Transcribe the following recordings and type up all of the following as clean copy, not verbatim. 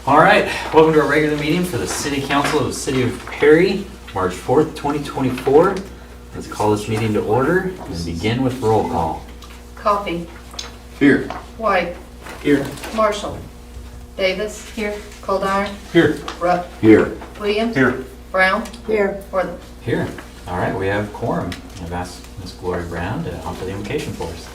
All right, welcome to our regular meeting for the City Council of the City of Perry, March 4th, 2024. Let's call this meeting to order and begin with roll call. Coffee. Here. White. Here. Marshall. Davis. Here. Coldiron. Here. Rupp. Here. Williams. Here. Brown. Here. Wortham. Here. All right, we have quorum. I've asked Ms. Gloria Brown to offer the invocation for us.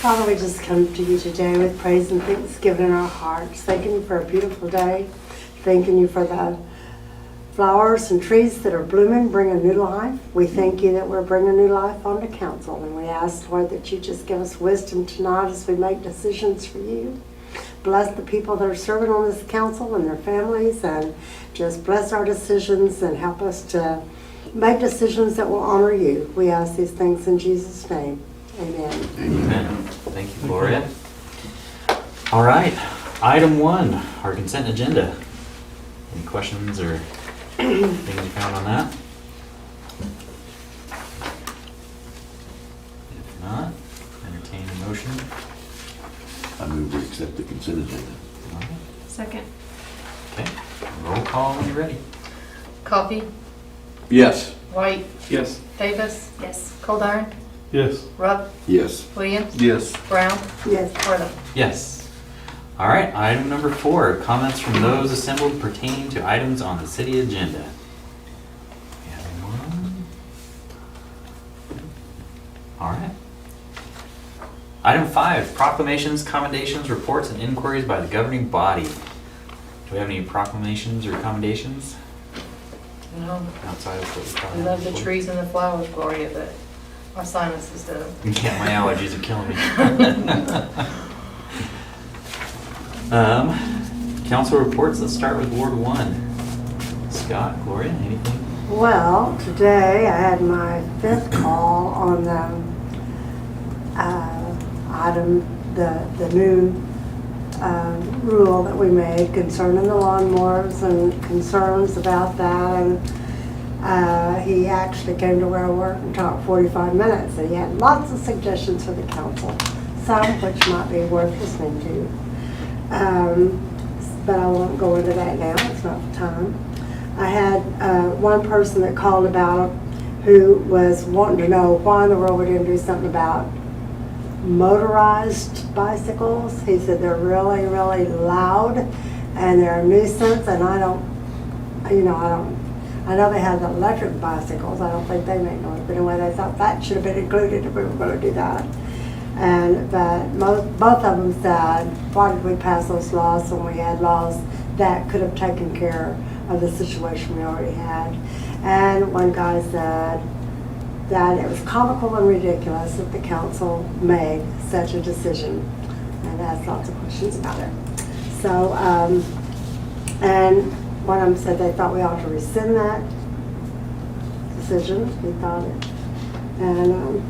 Father, we just come to you today with praise and thanksgiving in our hearts. Thanking you for a beautiful day. Thanking you for the flowers and trees that are blooming, bringing new life. We thank you that we're bringing new life onto council. And we ask, Lord, that you just give us wisdom tonight as we make decisions for you. Bless the people that are serving on this council and their families, and just bless our decisions and help us to make decisions that will honor you. We ask these things in Jesus' name. Amen. Amen. Thank you, Gloria. All right, item 1, our consent agenda. Any questions or things you found on that? If not, entertain a motion. I move we accept the consent agenda. All right. Second. Okay, roll call when you're ready. Coffee. Yes. White. Yes. Davis. Yes. Coldiron. Yes. Rupp. Yes. Williams. Yes. Brown. Yes. Wortham. Yes. All right, item number 4, comments from those assembled pertaining to items on the city agenda. We have one. All right. Item 5, proclamations, commendations, reports, and inquiries by the governing body. Do we have any proclamations or commendations No, outside of what we probably we love the have? trees and the flowers, Gloria, but my sinuses do. Yeah, my allergies are killing me. Council reports, let's start with Ward 1. Scott, Gloria, anything? Well, today I had my 5th call on the item, the new rule that we made concerning the lawnmowers and concerns about that. And he actually came to where I work and talked 45 minutes. And he had lots of suggestions for the council, some which might be worth listening to. But I won't go into that now, it's not the time. I had one person that called about who was wanting to know why in the world we didn't do something about motorized bicycles. He said they're really, really loud and they're a nuisance, and I know they have the electric bicycles. I don't think they make noise, but anyway, they thought that should have been included if we were going to do that. But both of them said, why did we pass those laws when we had laws that could have taken care of the situation we already had? And one guy said that it was comical and ridiculous that the council made such a decision, and asked lots of questions about it. So, and one of them said they thought we ought to rescind that decision. We thought it, and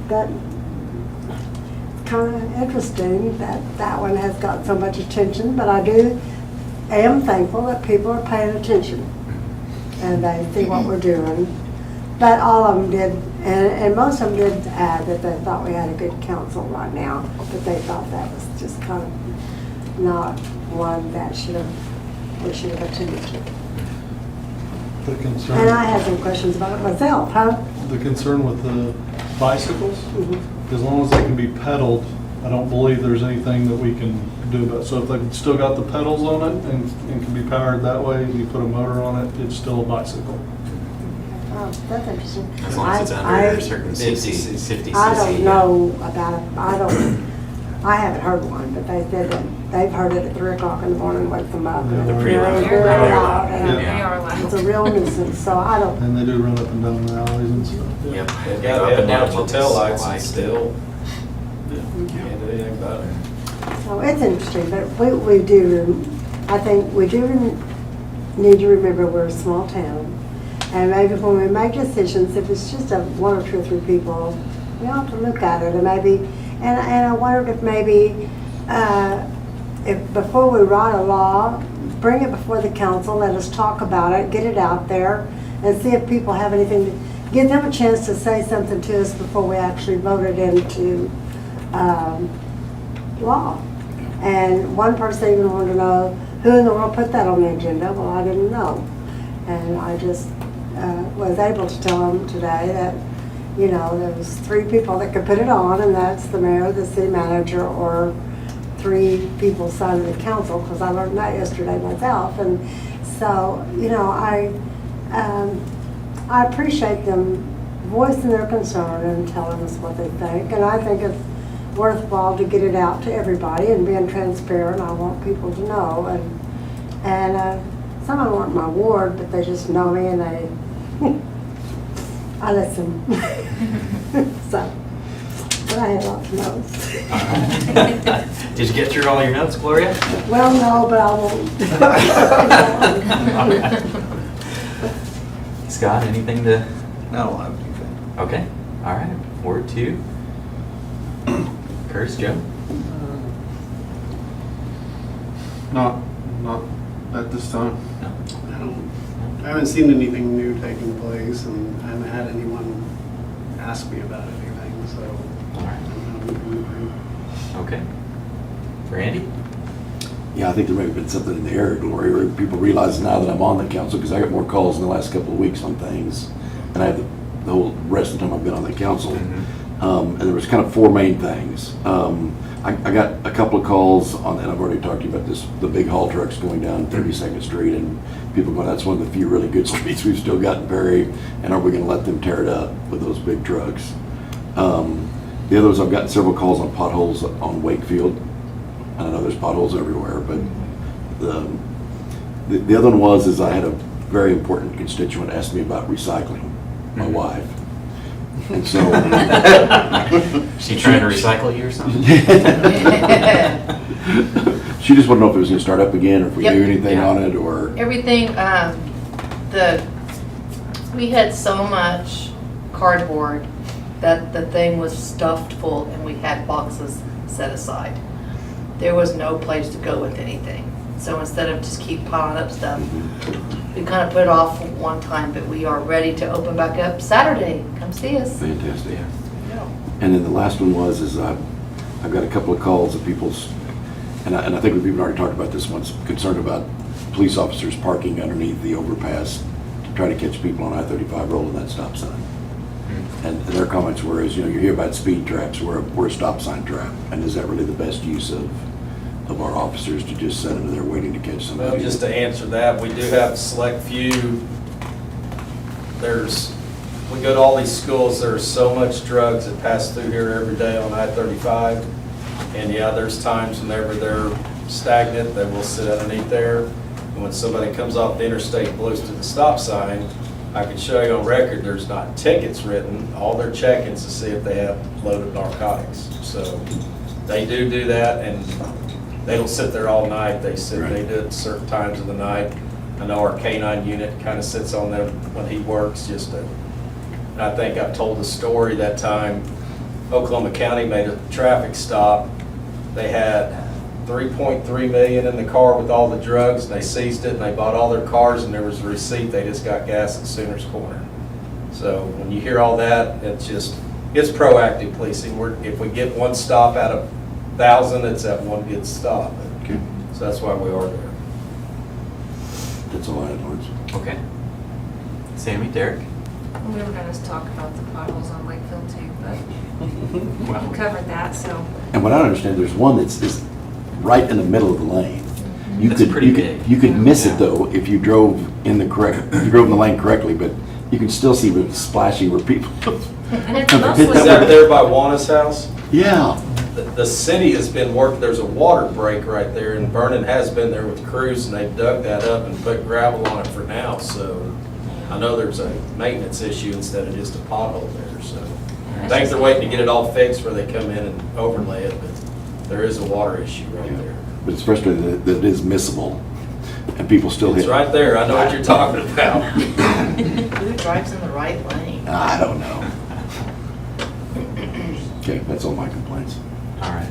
that kind of interesting that one has got so much attention, but I am thankful that people are paying attention and they see what we're doing. But all of them did, and most of them did add that they thought we had a good council right now, but they thought that was just kind of not one that we should have attended to. The And I concern, had some questions about it myself, huh? the concern with the bicycles, Mhm. as long as they can be pedaled, I don't believe there's anything that we can do about it. So if they've still got the pedals on it and can be powered that way, and you put a motor on it, it's still a bicycle. Oh, that's interesting. As long as it's under a certain 50 cc. I don't know about it. I haven't heard one, but they said that they've heard it at 3 o'clock in the morning, wake them up. and They're it's pretty very, loud. very Very loud, loud. and Yeah. They are loud. it's a real nuisance, so I don't, And they do run up and down the alleys and stuff. Yep. They've Go got up and down headlights with tail lights slide. and still can't do anything about it. so it's interesting, but I think we do need to remember we're a small town. And maybe when we make decisions, if it's just 1 or 2 or 3 people, we ought to look at it and maybe, and I wondered if maybe, if before we write a law, bring it before the council, let us talk about it, get it out there, and see if people have anything, give them a chance to say something to us before we actually vote it into law. And one person even wanted to know, who in the world put that on the agenda? Well, I didn't know. And I just was able to tell them today that, you know, there was 3 people that could put it on, and that's the mayor, the city manager, or 3 people signed the council, because I learned that yesterday myself. And so, you know, I appreciate them voicing their concern and telling us what they think. And I think it's worthwhile to get it out to everybody and being transparent. I want people to know. And some of them aren't my ward, but they just know me and I listen. So, but I had lots of notes. All right. Did you get through all your notes, Gloria? Well, no, but I won't. Scott, anything to? No, I don't think so. Okay, all right. Ward 2. Curtis, Joe? Not at this time. No. I haven't seen anything new taking place, and I haven't had anyone ask me about anything, so. All right. um, Okay. Randy? Yeah, I think there may have been something in the air, Gloria, where people realize now that I'm on the council, because I got more calls in the last couple of weeks on things, and I have the whole rest of the time I've been on the council. And there was kind of 4 main things. I got a couple of calls on, and I've already talked to you about this, the big haul trucks going down 32nd Street, and people going, that's one of the few really good streets we've still got in Perry, and are we gonna let them tear it up with those big trucks? The others, I've gotten several calls on potholes on Wakefield, and I know there's potholes everywhere, but the other one is I had a very important constituent ask me about recycling, my wife. And so, She trying to recycle you or something? she just wanted to know if it was gonna start up again, or if we Yep. knew anything Yeah. on it, or. Everything, we had so much cardboard that the thing was stuffed full, and we had boxes set aside. There was no place to go with anything. So instead of just keep piling up stuff, we kind of put it off one time, but we are ready to open back up Saturday. Come see us. Fantastic. Yeah. And then the last one is I've got a couple of calls of people's, and I think we've even already talked about this once, concerned about police officers parking underneath the overpass to try to catch people on I-35 rolling that stop sign. And their comments were, you know, you hear about speed traps, we're a stop sign trap, and is that really the best use of our officers to just sit under there waiting to catch somebody? Well, just to answer that, we do have a select few. We go to all these schools, there's so much drugs that pass through here every day on I-35. And yeah, there's times whenever they're stagnant, they will sit underneath there. And when somebody comes off the interstate and blows to the stop sign, I can show you on record, there's not tickets written. All they're checking is to see if they have loaded narcotics. So they do that, and they don't sit there all night. They do it at certain times of the night. I know our K-9 unit kind of sits on them when he works, and I think I've told the story that time Oklahoma County made a traffic stop. They had $3.3 million in the car with all the drugs, and they seized it, and they bought all their cars, and there was a receipt. They just got gas at Sooners Corner. So when you hear all that, it's proactive policing. If we get one stop out of 1,000, it's that one good stop. Okay. So that's why we are there. That's all I had, Lawrence. Okay. Sammy, Derek? We were gonna talk about the potholes on Wakefield too, but Well, we covered that, so. And what I understand, there's one that's right in the middle of the lane. That's pretty big. You could miss it though if you drove in the lane correctly, but you can still see what's splashy where people. And it's Is mostly, Is that there by Juana's house? Yeah. The city has been working, there's a water break right there, and Vernon has been there with crews, and they've dug that up and put gravel on it for now, so I know there's a maintenance issue instead of just a pothole there, so. I think they're waiting to get it all fixed before they come in and overlay it, but there is a water issue right there. But it's frustrating that it is missable and people still hit. It's right there, I know what you're talking about. Who drives in the right lane? I don't know. Okay, that's all my complaints. all right.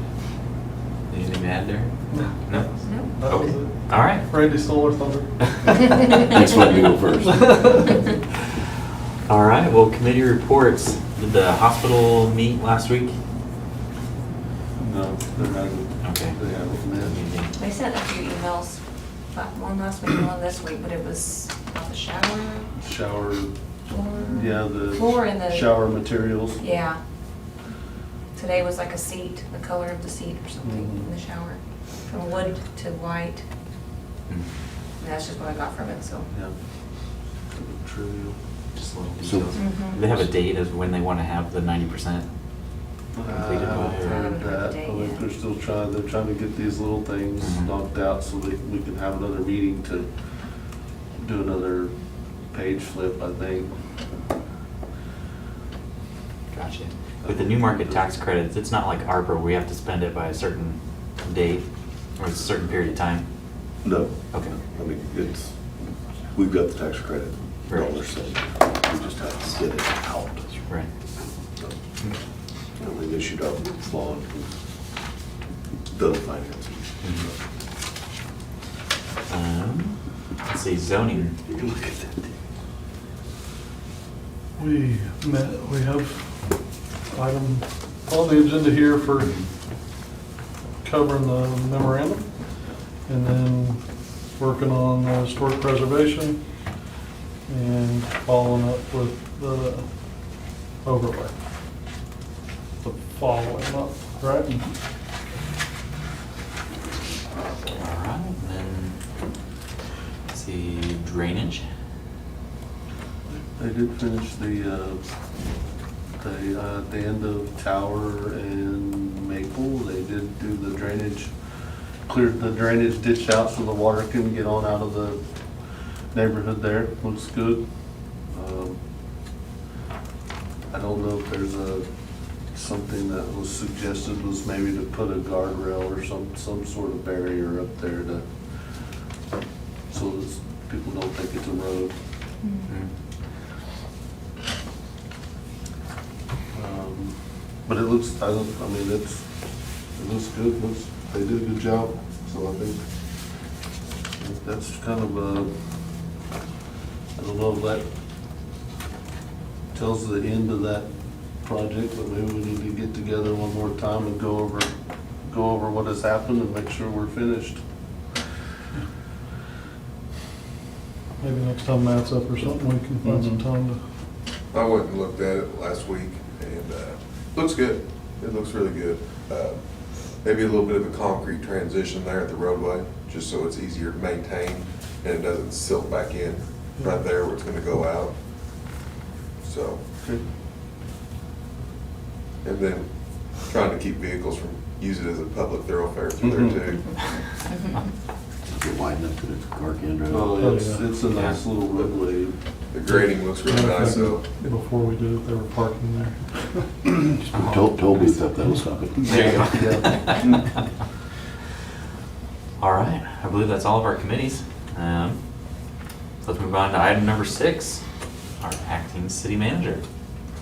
Anything to add there? No? no, That was Okay. it. All right. Randy stole our thunder. Thanks for letting me go first. All right, well, committee reports. Did the hospital meet last week? No, there hasn't. Okay. They haven't met. They sent a few emails, one last week and one this week, but it was about the shower Shower, floor. yeah, the Floor and the. shower materials. Yeah. Today was like a seat, the color of the seat or something in the shower, from wood to white. Hmm. And that's just what I got from it, so. Yeah. Trivial. Just little So- details. Mhm. Do they have a date as when they want to have the 90%? I Completed by- haven't I haven't heard heard the that. date I think yet. they're still trying to get these little things Mhm. knocked out so that we can have another meeting to do another page flip, I think. Gotcha. With the new market tax credits, it's not like ARPA where we have to spend it by a certain date or it's a certain period of time. No. Okay. I mean, we've got the tax credit Right. dollars saved. We just have to get it out. Right. And we issued out bond, the financing. Let's see, zoning. You can look at that. We have item on the agenda here for covering the memorandum and then working on historic preservation and following up with the overlay the following month, right? All right, and then, let's see, drainage. They did finish the end of Tower and Maple. They did do the drainage, cleared the drainage ditch out so the water can get on out of the neighborhood there. Looks good. I don't know if there's something that was suggested was maybe to put a guardrail or some sort of barrier up there to, so that people don't think it's a road. But it looks, it looks good, they did a good job, so I think that's kind of I don't know if that tells the end of that project, but maybe we need to get together one more time and go over what has happened and make sure we're finished. Maybe next time Matt's up or something, we can find some time to. I went and looked at it last week, and looks good. It looks really good. Maybe a little bit of a concrete transition there at the roadway, just so it's easier to maintain, and it doesn't silt back in right there where it's gonna go out. So, Okay. and then trying to keep vehicles from using it as a public thoroughfare through there too. Get wide enough that it's a car can drive. Oh, it's a nice little roadway. The grading looks really nice, so. Before we did it, they were parking there. Toby stuff, that'll stop it. There you go. Yeah. All right, I believe that's all of our committees. Let's move on to item number 6, our acting city manager.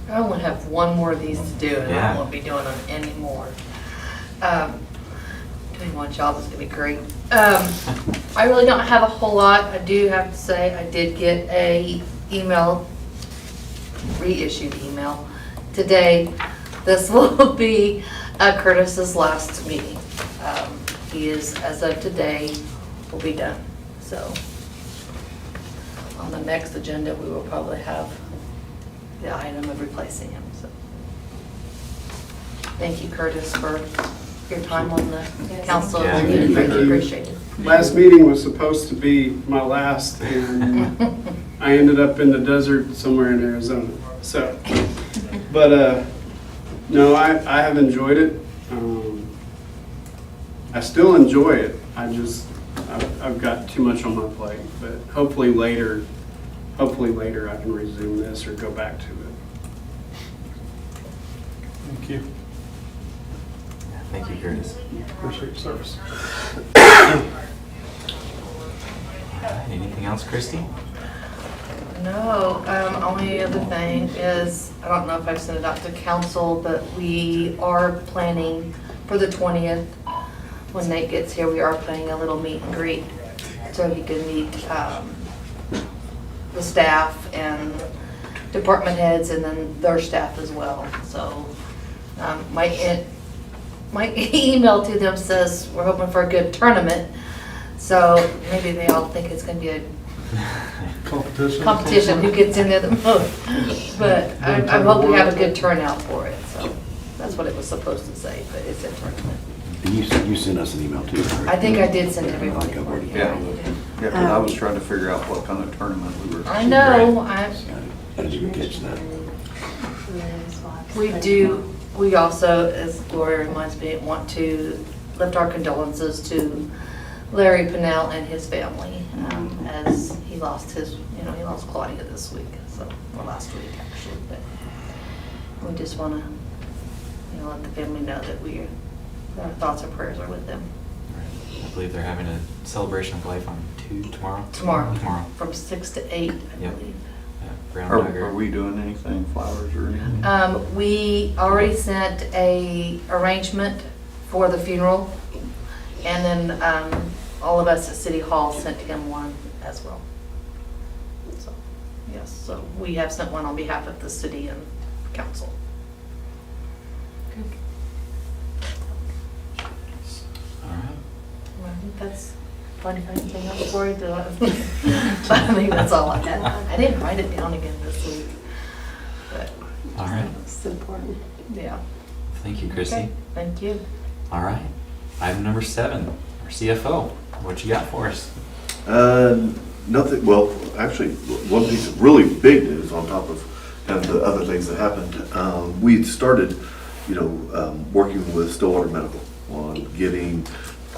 I only have one more of these to do, and I Yeah. won't be doing them anymore. Doing one job is gonna be great. I really don't have a whole lot. I do have to say, I did get a email, reissued email today. This will be Curtis's last meeting. He is, as of today, will be done. So on the next agenda, we will probably have the item of replacing him, so. Thank you, Curtis, for your time on the council. Yeah. It's greatly appreciated. Last meeting was supposed to be my last, and I ended up in the desert somewhere in Arizona. So, but no, I have enjoyed it. I still enjoy it. I've got too much on my plate. But hopefully later I can resume this or go back to it. Thank you. Thank you, Curtis. Appreciate your service. All right, anything else, Christie? No, only other thing is, I don't know if I've sent it out to council, but we are planning for the 20th, when Nate gets here, we are planning a little meet and greet, so he can meet the staff and department heads and then their staff as well. So my email to them says, we're hoping for a good tournament. So maybe they all think it's gonna be a competition, who gets in there the most. But I hope we have a good turnout for it, so that's what it was supposed to say, but it's a tournament. And you sent us an email too, right? I think I did send Yeah, I everybody. think I've already one. got you did. Yeah, 'cause I was trying to figure out what kind of tournament we were. I know, How did you catch that? we also, as Gloria reminds me, want to lift our condolences to Larry Pennell and his family, as he lost he lost Claudia this week, so, or last week actually, but we just want to, let the family know that our thoughts and prayers are with them. I believe they're having a celebration of life on tomorrow. Tomorrow, from 6 to 8, I Yep. believe. Yeah, Brown Are Dagger. we doing anything, flowers or anything? We already sent a arrangement for the funeral, and then all of us at City Hall sent him one as well. So, yes, so we have sent one on behalf of the city and council. All right. Well, I think that's, anything else for you? I think that's all I had. I didn't write it down again this week, but, All right. It's important. yeah. Thank you, Chrissy. Okay, thank you. All right. Item number 7, our CFO. What you got for us? Nothing, well, actually, one piece of really big news on top of kind of the other things that happened. We had started, working with Stillwater Medical on getting,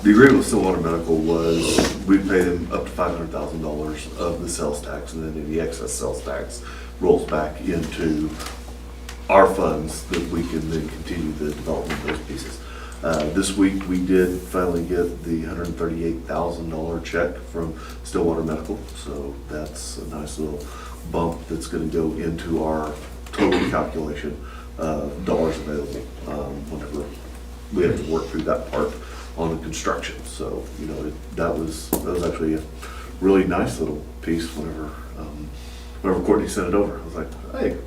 the agreement with Stillwater Medical was we'd pay them up to $500,000 of the sales tax, and then any excess sales tax rolls back into our funds that we can then continue the development of those pieces. This week, we did finally get the $138,000 check from Stillwater Medical, so that's a nice little bump that's gonna go into our total calculation of dollars available, whenever we have to work through that part on the construction. So, that was actually a really nice little piece whenever Courtney sent it over. I was like, hey,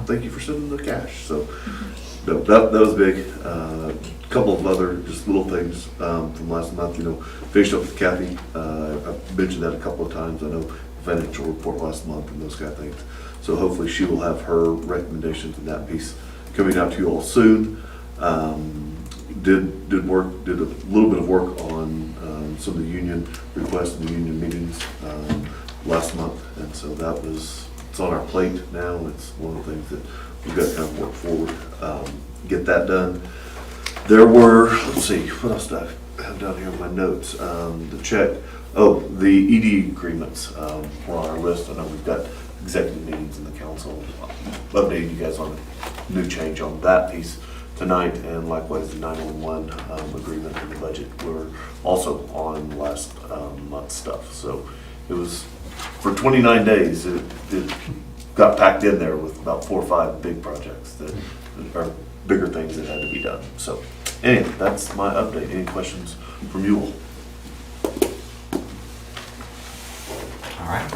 thank you for sending the cash. So, no, that was big. Couple of other just little things from last month, finished up with Kathy. I've mentioned that a couple of times. I know financial report last month and those kind of things. So hopefully she will have her recommendations in that piece coming out to you all soon. Did a little bit of work on some of the union requests and the union meetings last month, and so it's on our plate now. It's one of the things that we've got to kind of work forward, get that done. There were, let's see, what else did I have down here in my notes? The check, the ED agreements were on our list. I know we've got executive meetings in the council, updating you guys on a new change on that piece tonight, and likewise the 911 agreement and the budget were also on last month's stuff. So it was, for 29 days, it got packed in there with about 4 or 5 big projects that are bigger things that had to be done. So anyway, that's my update. Any questions from you all? All right.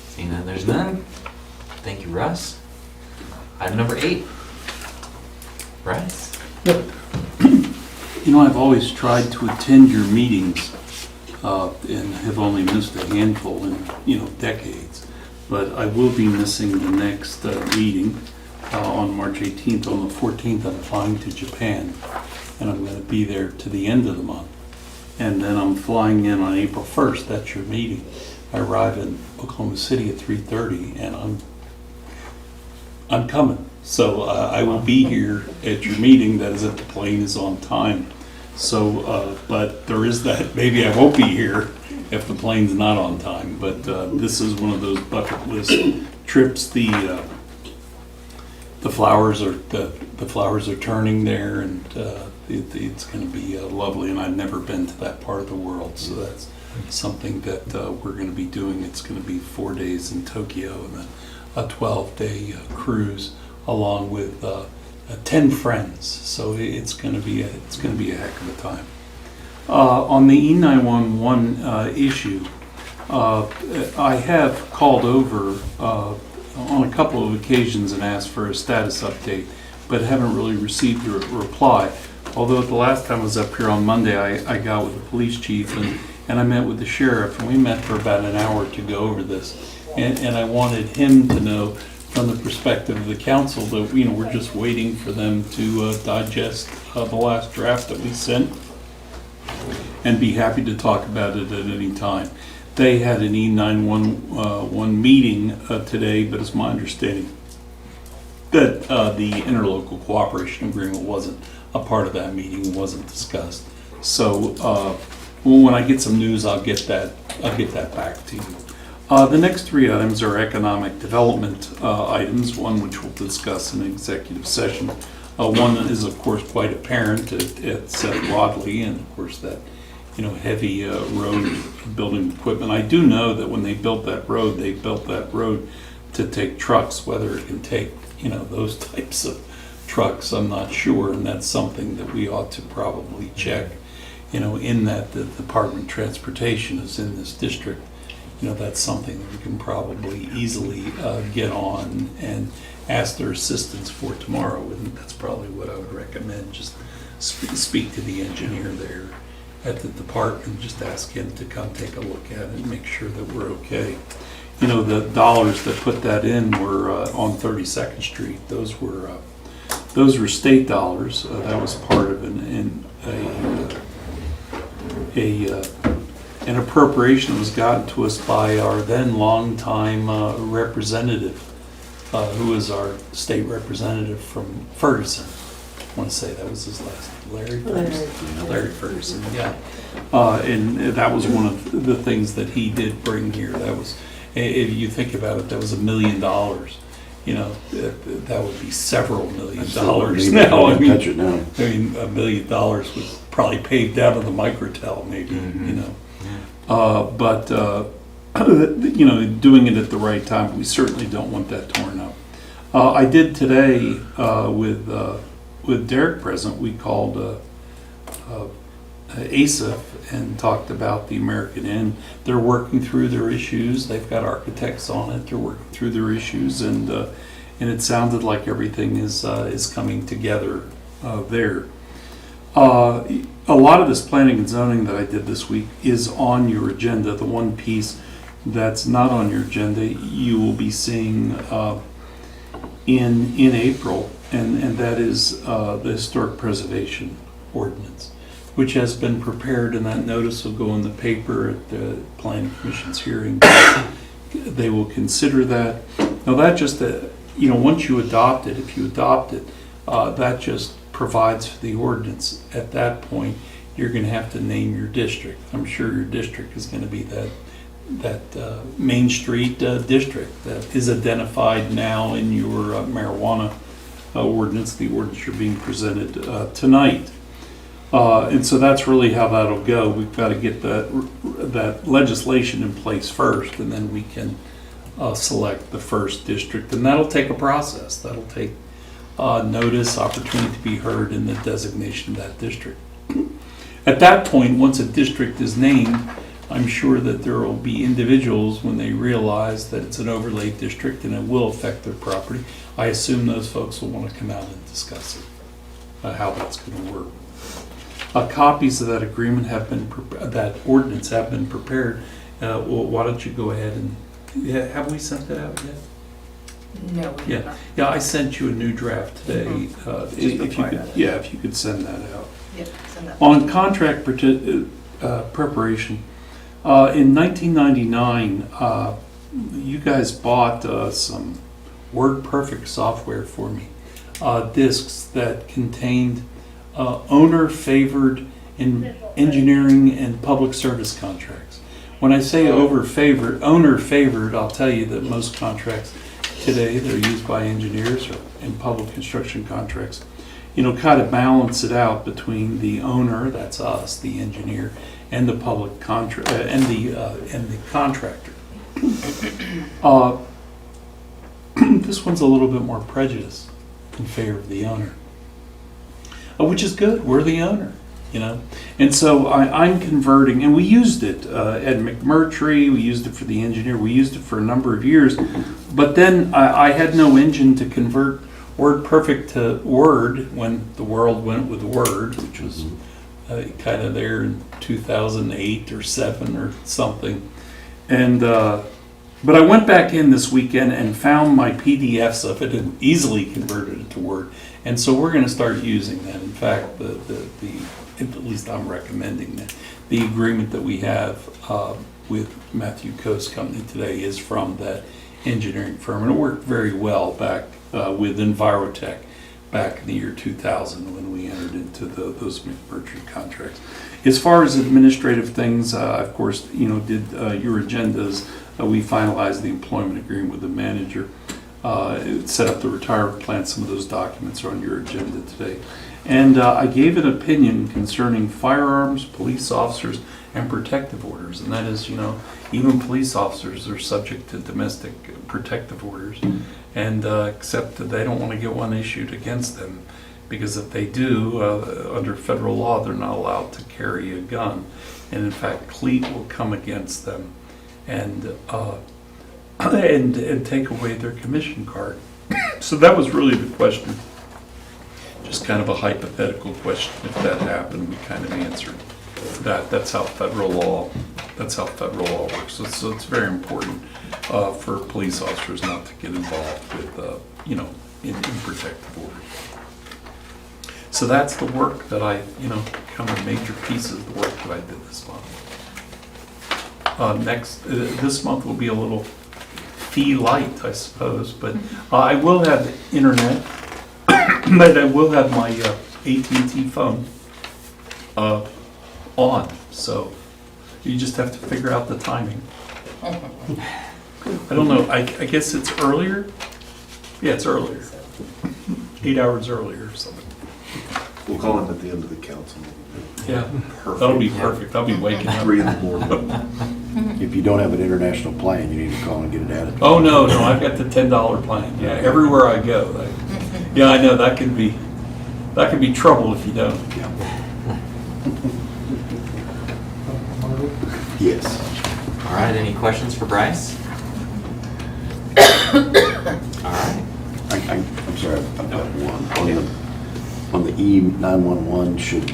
Seeing that there's none, thank you, Russ. Item number 8. Russ? I've always tried to attend your meetings and have only missed a handful in, decades. But I will be missing the next meeting on March 18th. On the 14th, I'm flying to Japan, and I'm going to be there to the end of the month. And then I'm flying in on April 1st. That's your meeting. I arrive in Oklahoma City at 3:30, and I'm coming. So I will be here at your meeting. That is if the plane is on time. So, but there is that, maybe I won't be here if the plane's not on time. But this is one of those bucket list trips. The flowers are turning there, and it's going to be lovely. And I've never been to that part of the world, so that's something that we're going to be doing. It's going to be 4 days in Tokyo and then a 12-day cruise, along with 10 friends. So it's going to be a heck of a time. On the E911 issue, I have called over on a couple of occasions and asked for a status update. but haven't really received a reply. Although the last time I was up here on Monday, I got with the police chief and I met with the sheriff, and we met for about an hour to go over this. And I wanted him to know from the perspective of the council that, we're just waiting for them to digest the last draft that we sent and be happy to talk about it at any time. They had an E911 meeting today, but it's my understanding that the interlocal cooperation agreement wasn't a part of that meeting, wasn't discussed. So when I get some news, I'll get that back to you. The next three items are economic development items, one which we'll discuss in executive session. One is, of course, quite apparent at Wadley, and of course that heavy road building equipment. I do know that when they built that road to take trucks. Whether it can take those types of trucks, I'm not sure, and that's something that we ought to probably check. In that the Department of Transportation is in this district. That's something that we can probably easily get on and ask their assistance for tomorrow, and that's probably what I would recommend. Just speak to the engineer there at the department, just ask him to come take a look at it and make sure that we're okay. The dollars that put that in were on 32nd Street. Those were state dollars. That was part of an appropriation that was gotten to us by our then longtime representative, who was our state representative from Ferguson. I want to say that was his last name, Larry Ferguson. Larry Ferguson, yeah. And that was one of the things that he did bring here. That was, if you think about it, that was $1 million. That would be several $1 million now. I Touch it now. $1 million was probably paved out of the microtel, maybe. But doing it at the right time, we certainly don't want that torn up. I did today with Derek present. We called ASIF and talked about the American Inn. They're working through their issues. They've got architects on it. They're working through their issues, and it sounded like everything is coming together there. A lot of this planning and zoning that I did this week is on your agenda. The one piece that's not on your agenda, you will be seeing in April, and that is the historic preservation ordinance, which has been prepared, and that notice will go in the paper at the Planning Commission's hearing. They will consider that. Now that just, once you adopt it, if you adopt it, that just provides for the ordinance. At that point, you're going to have to name your district. I'm sure your district is going to be that Main Street district that is identified now in your marijuana ordinance, the ordinance you're being presented tonight. And so that's really how that'll go. We've got to get that legislation in place first, and then we can select the first district. And that'll take a process. That'll take notice, opportunity to be heard, in the designation of that district. At that point, once a district is named, I'm sure that there will be individuals, when they realize that it's an overlay district and it will affect their property, I assume those folks will want to come out and discuss it, how that's going to work. Copies of that agreement that ordinance have been prepared. Well, why don't you go ahead and, have we sent that out yet? No, we did not. Yeah, I sent you a new draft today. If you could send that out. Yep, send that. On contract preparation, in 1999, you guys bought some WordPerfect software for me, discs that contained owner-favored in engineering and public service contracts. When I say owner-favored, I'll tell you that most contracts today, they're used by engineers or in public construction contracts, kind of balance it out between the owner, that's us, the engineer, and the public contract and the contractor. This one's a little bit more prejudiced in favor of the owner, which is good. We're the owner, and so I'm converting, and we used it at McMurtry. We used it for the engineer. We used it for a number of years, but then I had no engine to convert Word Perfect to Word when the world went with Word, which was kind of there in 2008 or 7 or something. And but I went back in this weekend and found my PDFs of it and easily converted it to Word. And so we're going to start using that. In fact, at least I'm recommending that. The agreement that we have with Matthew Coast Company today is from that engineering firm. And it worked very well back with Envirotech back in the year 2000 when we entered into those McMurtry contracts. As far as administrative things, of course, did your agendas. We finalized the employment agreement with the manager, set up the retirement plan. Some of those documents are on your agenda today. And I gave an opinion concerning firearms, police officers, and protective orders. And that is, even police officers are subject to domestic protective orders. And except that they don't want to get one issued against them. Because if they do, under federal law, they're not allowed to carry a gun. And in fact, CLEAT will come against them and take away their commission card. So that was really the question. Just kind of a hypothetical question. If that happened, we kind of answered that. That's how federal law works. So it's very important for police officers not to get involved with, in protective orders. So that's the work that I, kind of major pieces of the work that I did this month. This month will be a little fee light, I suppose, but I will have internet, but I will have my AT&T phone on, so you just have to figure out the timing. I don't know, I guess it's earlier? Yeah, it's earlier. 8 hours earlier or something. We'll call him at the end of the council meeting. Yeah, that'll be perfect. I'll be waking up. 3 in the morning. If you don't have an international plan, you need to call and get it added. Oh, no, I've got the $10 plan. Yeah, everywhere I go. Yeah, I know, that could be trouble if you don't. Yes. All right, any questions for Bryce? All right. I'm sorry, I've got one. On the E911, should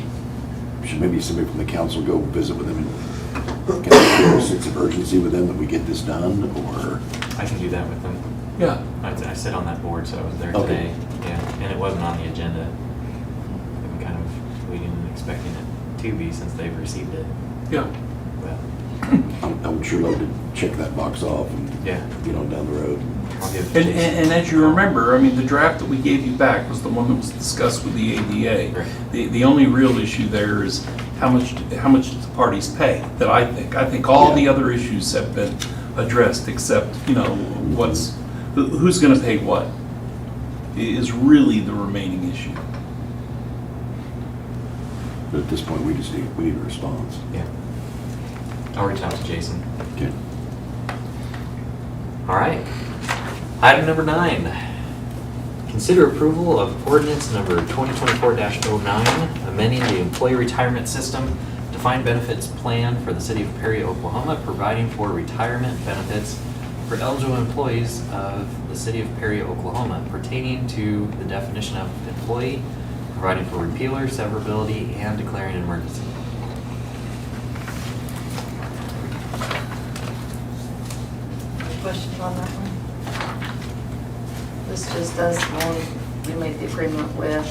maybe somebody from the council go visit with them and get a sense of urgency with them that we get this done, or? I can do that with them. Yeah. I sit on that board, so I was there Okay. today. Yeah, and it wasn't on the agenda. I'm kind of waiting and expecting it to be since they've received it. Yeah. But I would sure love to check that box off and yeah, get on down the road. I'll give it to And as you remember, the draft that we gave you back was the one that was discussed with the ADA. Right. The only real issue there is how much the parties pay, that I think. I think all the other issues have been addressed except, who's going to pay what is really the remaining issue. But at this point, we need a response. Yeah. I'll reach out to Jason. Okay. All right. Item number 9. Consider approval of ordinance number 2024-09, amending the employee retirement system, defined benefits plan for the city of Perry, Oklahoma, providing for retirement benefits for eligible employees of the city of Perry, Oklahoma, pertaining to the definition of employee, providing for repealer, severability, and declaring an emergency. Questions on that one? This just does, we made the agreement with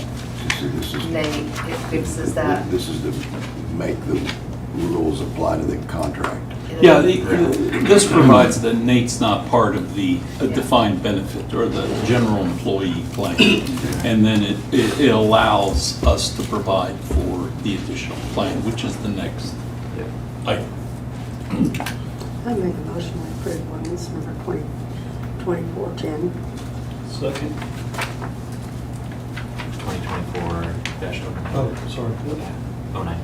This is Nate, it fixes that. This is to make the rules apply to the contract. Yeah, this provides that Nate's not part of the defined benefit or the general employee plan. And then it allows us to provide for the additional plan, which is the next item. I make a motion to approve ordinance number 2410. Second. 2024-09. Oh, sorry. 09.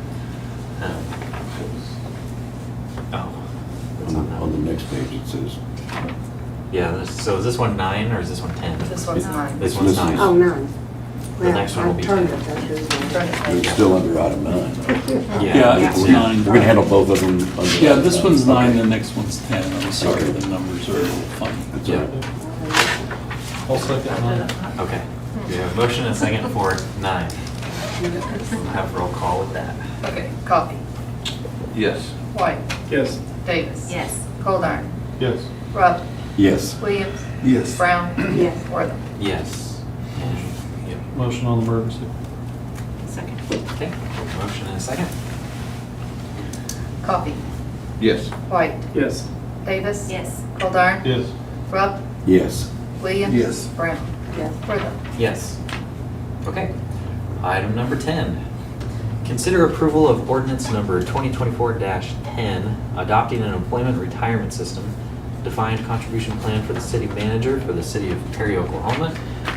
It's on that On the one. next page, it says, Yeah, so is this one 9 or is this one 10? This one's 9. This one's 9. Oh, none. The next one will be I turned 10. it, that is Turn one. it it's still under item 9. Yeah, it's 9. We're gonna handle both of them. under Yeah, item this one's 9, Okay. the next one's 10. I'm sorry, Okay. the numbers are a little funny. That's all Yeah. right. I'll second mine. Okay. We have a motion and a second for 9. We'll have roll call with that. Okay, Coffee, Yes. White, Yes. Davis. Yes. Goldar, Yes. Rupp, Yes. Williams, Yes. Brown, Yes. Wortham. Yes. And, yep. Motion on the emergency. Second. Okay, motion and a second. Coffee, Yes. White, Yes. Davis. Yes. Goldar, Yes. Rupp, Yes. Williams. Yes. Brown, Yes. Wortham. Yes. Okay. Item number 10. Consider approval of ordinance number 2024-10, adopting an employment retirement system, defined contribution plan for the city manager for the city of Perry, Oklahoma,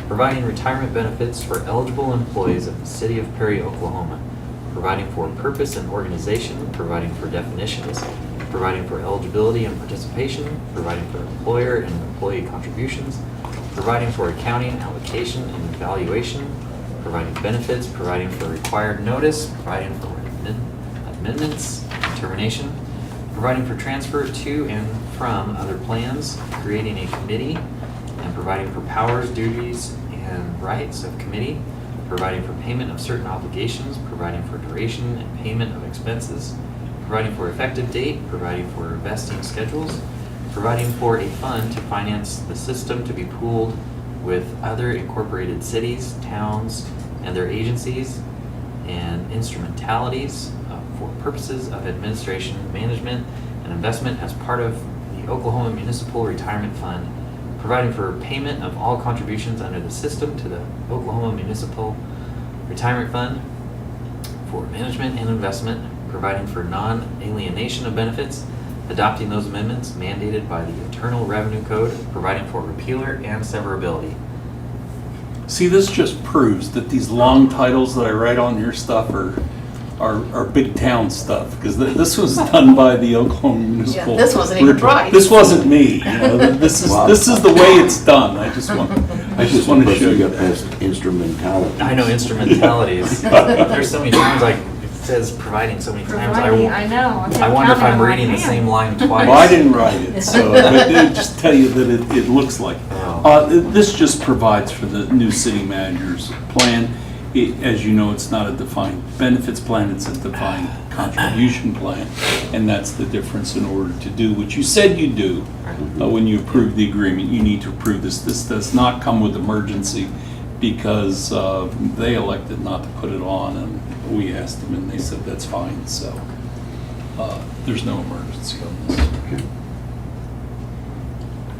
providing retirement benefits for eligible employees of the city of Perry, Oklahoma, providing for purpose and organization, providing for definitions, providing for eligibility and participation, providing for employer and employee contributions, providing for accounting, allocation, and evaluation, providing benefits, providing for required notice, providing for amendments, termination, providing for transfer to and from other plans, creating a committee, and providing for powers, duties, and rights of committee, providing for payment of certain obligations, providing for duration and payment of expenses, providing for effective date, providing for vesting schedules, providing for a fund to finance the system to be pooled with other incorporated cities, towns, and their agencies and instrumentalities for purposes of administration, management, and investment as part of the Oklahoma Municipal Retirement Fund, providing for payment of all contributions under the system to the Oklahoma Municipal Retirement Fund for management and investment, providing for non-alienation of benefits, adopting those amendments mandated by the Internal Revenue Code, providing for repealer and severability. See, this just proves that these long titles that I write on your stuff are big town stuff, because this was done by the Oklahoma Municipal. this wasn't even right. This wasn't me, you know, this is, Wow. this is the way it's done. I just want to show you got that. past instrumentality. I know instrumentalities. There's so many times, like, it says providing so many times. I know. I wonder if I'm reading the same line twice. Well, I didn't write it, so, but it just tell you that it looks like. This just provides for the new city manager's plan. As you know, it's not a defined benefits plan, it's a defined contribution plan. And that's the difference in order to do what you said you do. When you approve the agreement, you need to approve this. This does not come with emergency because they elected not to put it on, and we asked them and they said that's fine, so there's no emergency on this.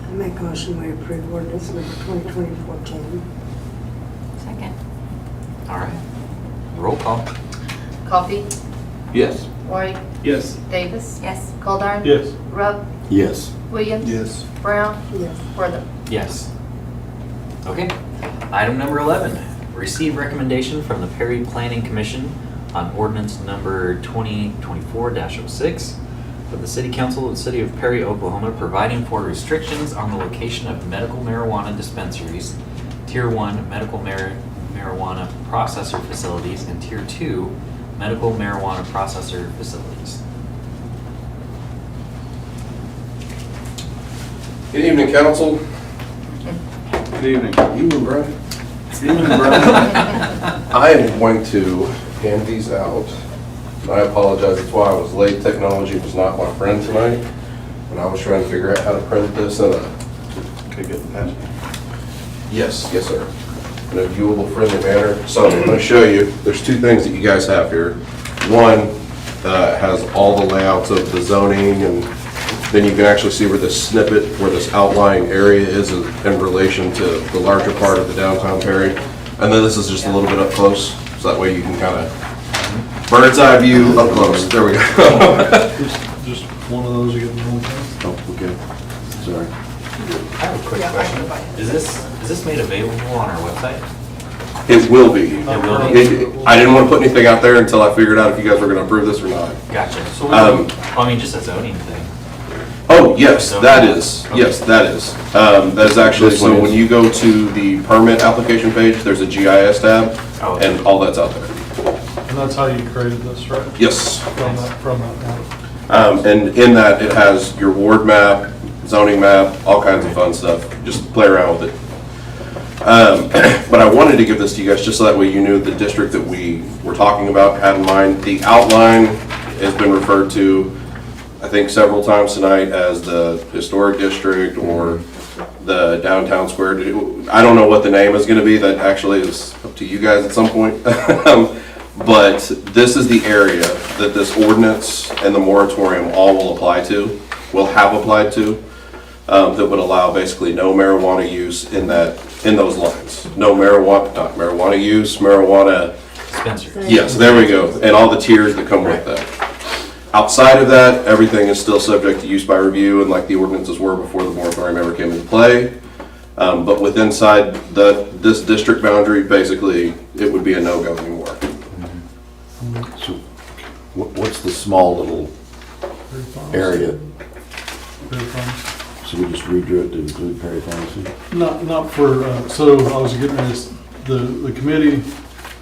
I make a motion we approve ordinance number 2024-10. Second. All right. Roll call. Coffee, Yes. White, Yes. Davis. Yes. Goldar. Yes. Rupp, Yes. Williams. Yes. Brown, Yes. Wortham. Yes. Okay. Item number 11, receive recommendation from the Perry Planning Commission on ordinance number 2024-06 of the City Council of the City of Perry, Oklahoma, providing for restrictions on the location of medical marijuana dispensaries, Tier 1 medical marijuana processor facilities, and Tier 2 medical marijuana processor facilities. Good evening, council. Good evening. Evening, Brian. I am going to hand these out. And I apologize, that's why I was late. Technology was not my friend tonight. And I was trying to figure out how to print this in a, Okay, good. Pass. yes, sir, in a viewable, friendly manner. So I'm going to show you, there's two things that you guys have here. One has all the layouts of the zoning, and then you can actually see where this snippet, where this outlying area is in relation to the larger part of the downtown Perry. And then this is just a little bit up close, so that way you can kind of bird's eye view up close. There we go. Just one of those you get in the whole thing. Oh, okay. Sorry. I have a quick Yeah, I question. can buy it. Is this made available on our website? It will be. It will be? I didn't want to put anything out there until I figured out if you guys were going to approve this or not. Gotcha. So, Um, I mean, just a zoning thing. Oh, yes, that is. Yes, that is. That is actually, This one so is. when you go to the permit application page, there's a GIS tab, Oh, okay. and all that's out there. And that's how you created this, right? Yes. From that map. And in that, it has your ward map, zoning map, all kinds of fun stuff. Just play around with it. But I wanted to give this to you guys just so that way you knew the district that we were talking about, had in mind. The outline has been referred to, I think, several times tonight as the historic district or the downtown square. I don't know what the name is going to be. That actually is up to you guys at some point. But this is the area that this ordinance and the moratorium all will apply to, will have applied to, that would allow basically no marijuana use in those lines. No marijuana, not marijuana use, marijuana. Spencer. Yes, there we go, and all the tiers that come with that. Outside of that, everything is still subject to use by review, and like the ordinances were before the moratorium ever came into play. But with inside this district boundary, basically, it would be a no-go anymore. So what's the small little area? Perry Farms. So we just redrew it to include Perry Pharmacy? Not for, so I was getting this, the committee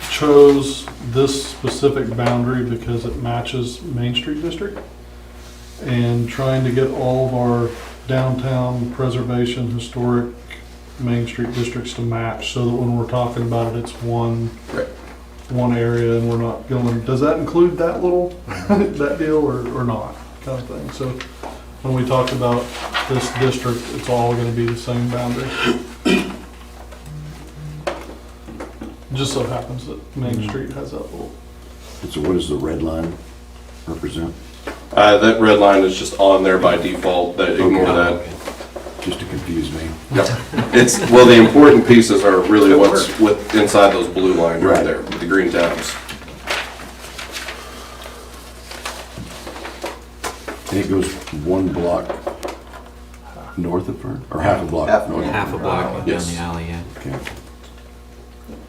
chose this specific boundary because it matches Main Street District. And trying to get all of our downtown preservation, historic Main Street districts to match so that when we're talking about it, it's one area and we're not going, does that include that little, that deal or not, kind of thing. So when we talked about this district, it's all gonna be the same boundary. Just so happens that Main Street has that little. And so what does the red line represent? That red line is just on there by default, ignore that. Just to confuse me. Yep. Well, the important pieces are really what's inside those blue lines right there, with the green tabs. And it goes one block north of Fern, or half a block north of Half a Fern? block down Yes. the alley, yeah. Okay.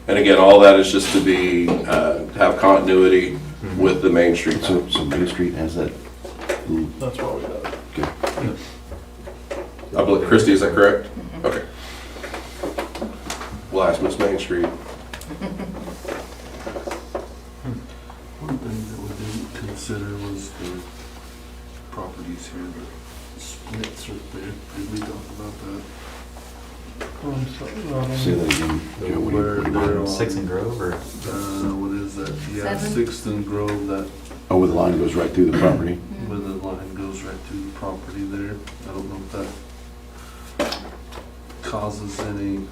And again, all that is just to be, have continuity with the Main Street. So Main Street has that, That's why we got it. okay. I believe, Christie, is that correct? Okay. We'll ask Miss Main Street. One thing that we didn't consider was the properties here, the splits right there. Did we talk about that? Say that again. Joe, what do you- what do you Where mean? Sixth and Grove, or? What is that? Yeah, 7? Sixth and Grove, that, Oh, where the line goes right through the property? where the line goes right through the property there. I don't know if that causes any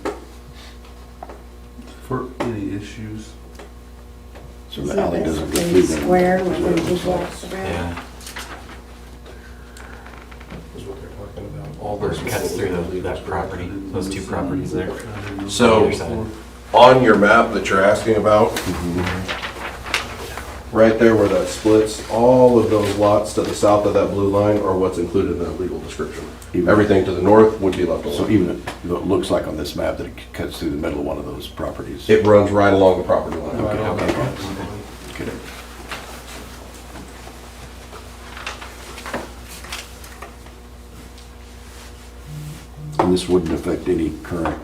issues. So Is the that alley doesn't go basically through there? square is with what it empty looks like. blocks around? Yeah. Is what they're talking about. All those cuts through that property, those two properties there. So, Either side. on your map that you're asking about, right there where that splits, all of those lots to the south of that blue line are what's included in that legal description. Everything to the north would be left So alone. even, though it looks like on this map that it cuts through the middle of one of those properties. It runs right along the property line. Okay, okay. Okay. And this wouldn't affect any current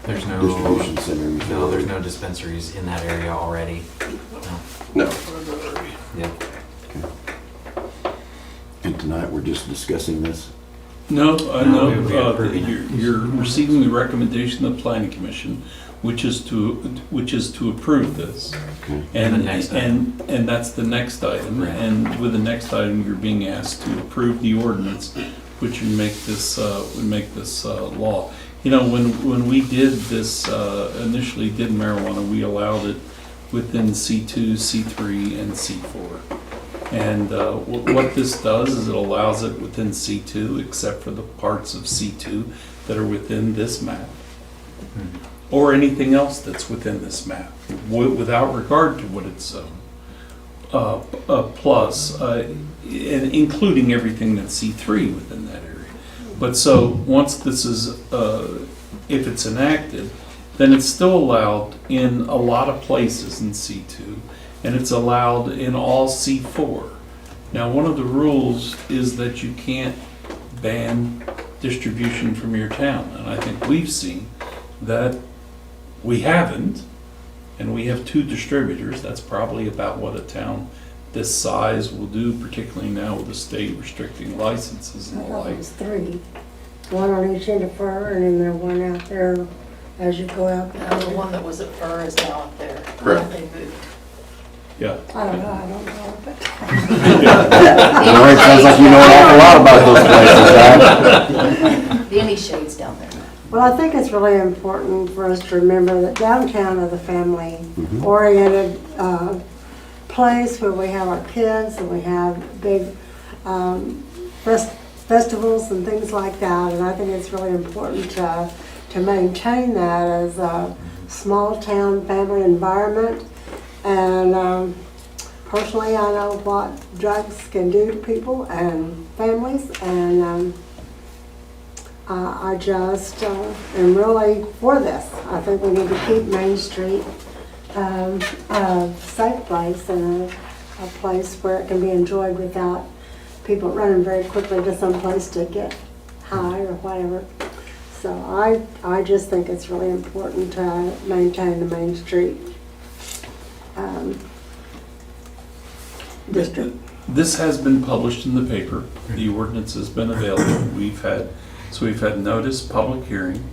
There's no, distribution centers? no, there's no dispensaries in that area already. No. No. Yeah. And tonight, we're just discussing this? No, No, we would be approving it. you're receiving the recommendation of the planning commission, which is to approve this. Okay. And, The next item. and that's the next item, Right. and with the next item, you're being asked to approve the ordinance, which would make this law. You know, when we did this, initially did marijuana, we allowed it within C2, C3, and C4. And what this does is it allows it within C2, except for the parts of C2 that are within this map, or anything else that's within this map, without regard to what it's plus, and including everything that's C3 within that area. But so, once this is, if it's enacted, then it's still allowed in a lot of places in C2, and it's allowed in all C4. Now, one of the rules is that you can't ban distribution from your town, and I think we've seen that we haven't, and we have 2 distributors. That's probably about what a town this size will do, particularly now with the state restricting licenses I and the thought it like. was 3. One on each end of Fur and then the one out there as you go out there. The one that was at Fur is now up there. Correct. They moved. Yeah. I don't know, but. Lori, it sounds like you know an awful lot about those places, huh? Danny Shade's down there. Well, I think it's really important for us to remember that downtown is a family-oriented place where we have our kids and we have big festivals and things like that. And I think it's really important to maintain that as a small-town family environment. And personally, I know what drugs can do to people and families, and I just am really for this. I think we need to keep Main Street a safe place and a place where it can be enjoyed without people running very quickly to some place to get high or whatever. So I just think it's really important to maintain the Main Street district. This has been published in the paper. The ordinance has been available. We've had notice, public hearing.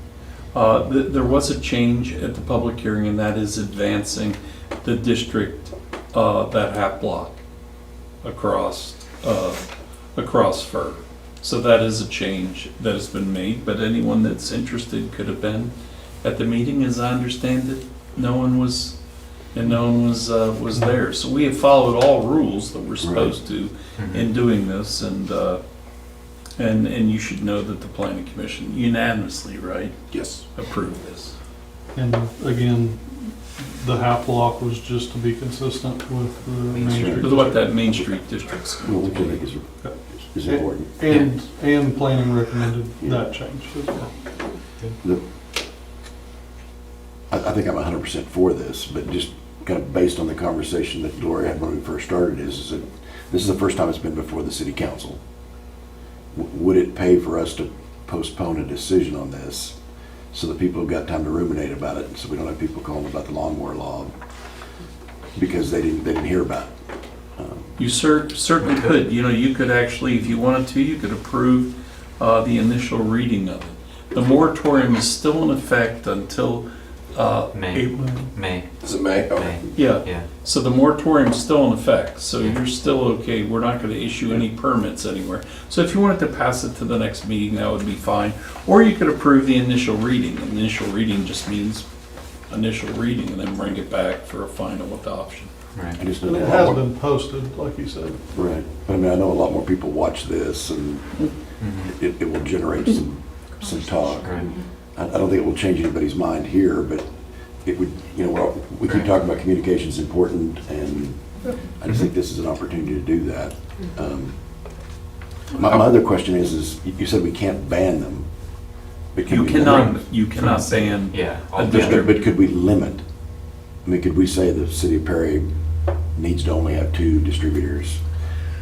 There was a change at the public hearing, and that is advancing the district, that half block across Fur. So that is a change that has been made, but anyone that's interested could have been at the meeting. As I understand it, no one was there. So we have followed all rules that we're supposed to in doing this, and you should know that the planning commission unanimously, right? Yes. Approved this. And again, the half block was just to be consistent with the Main Street. With what that Main Street district's Well, going which to I be. think is important. And planning recommended that change as well. I think I'm 100% for this, but just kind of based on the conversation that Gloria had when we first started, is that this is the first time it's been before the city council. Would it pay for us to postpone a decision on this so that people have got time to ruminate about it, so we don't have people calling about the lawnmower law because they didn't hear about it? You certainly could. You know, you could actually, if you wanted to, you could approve the initial reading of it. The moratorium is still in effect until April. May. Is it May? Okay. Yeah. Yeah. So the moratorium's still in effect, so you're still okay. We're not going to issue any permits anywhere. So if you wanted to pass it to the next meeting, that would be fine. Or you could approve the initial reading. Initial reading just means initial reading and then bring it back for a final adoption. Right. I just know And it a lot has more- been posted, like you said. Right. But I mean, I know a lot more people watch this, and it will generate some talk. Right. I don't think it will change anybody's mind here, but it would, you know, we keep talking about communication is important, and I just think this is an opportunity to do that. My other question is you said we can't ban them, but can You we cannot limit? ban Yeah. a But district. could we limit? I mean, could we say the city of Perry needs to only have 2 distributors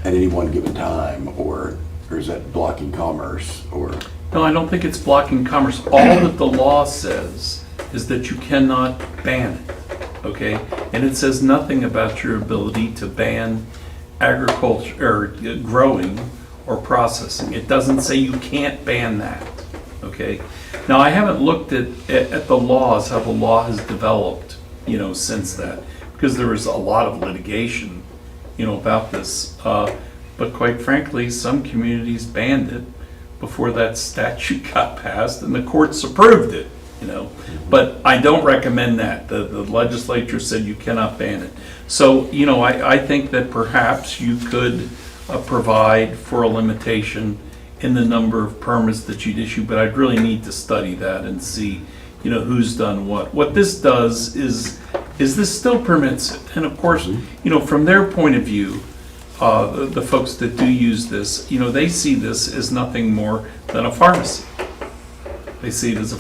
at any one given time, or is that blocking commerce, or? No, I don't think it's blocking commerce. All that the law says is that you cannot ban it, okay? And it says nothing about your ability to ban agriculture, or growing or processing. It doesn't say you can't ban that, okay? Now, I haven't looked at the laws, how the law has developed, you know, since that, because there was a lot of litigation, you know, about this. But quite frankly, some communities banned it before that statute got passed, and the courts approved it, you know. But I don't recommend that. The legislature said you cannot ban it. So, you know, I think that perhaps you could provide for a limitation in the number of permits that you'd issue, but I'd really need to study that and see, you know, who's done what. What this does is this still permits it. And of course, you know, from their point of view, the folks that do use this, you know, they see this as nothing more than a pharmacy. They see it as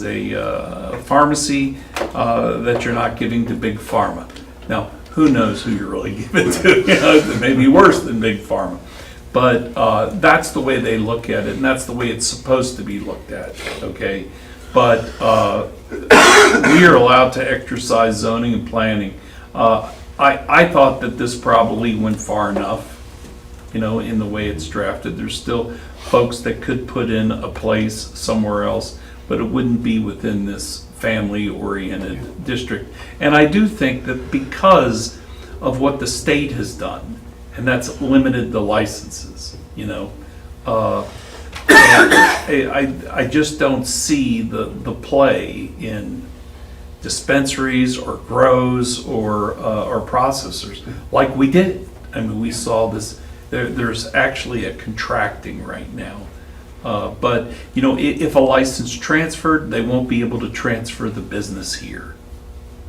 a pharmacy that you're not giving to big pharma. Now, who knows who you're really giving to? You know, it may be worse than big pharma. But that's the way they look at it, and that's the way it's supposed to be looked at. Okay, but we are allowed to exercise zoning and planning. I thought that this probably went far enough, you know, in the way it's drafted. There's still folks that could put in a place somewhere else. but it wouldn't be within this family-oriented district. And I do think that because of what the state has done, and that's limited the licenses, you know, I just don't see the play in dispensaries or grows or processors like we did. I mean, we saw this, there's actually a contracting right now. But, you know, if a license transferred, they won't be able to transfer the business here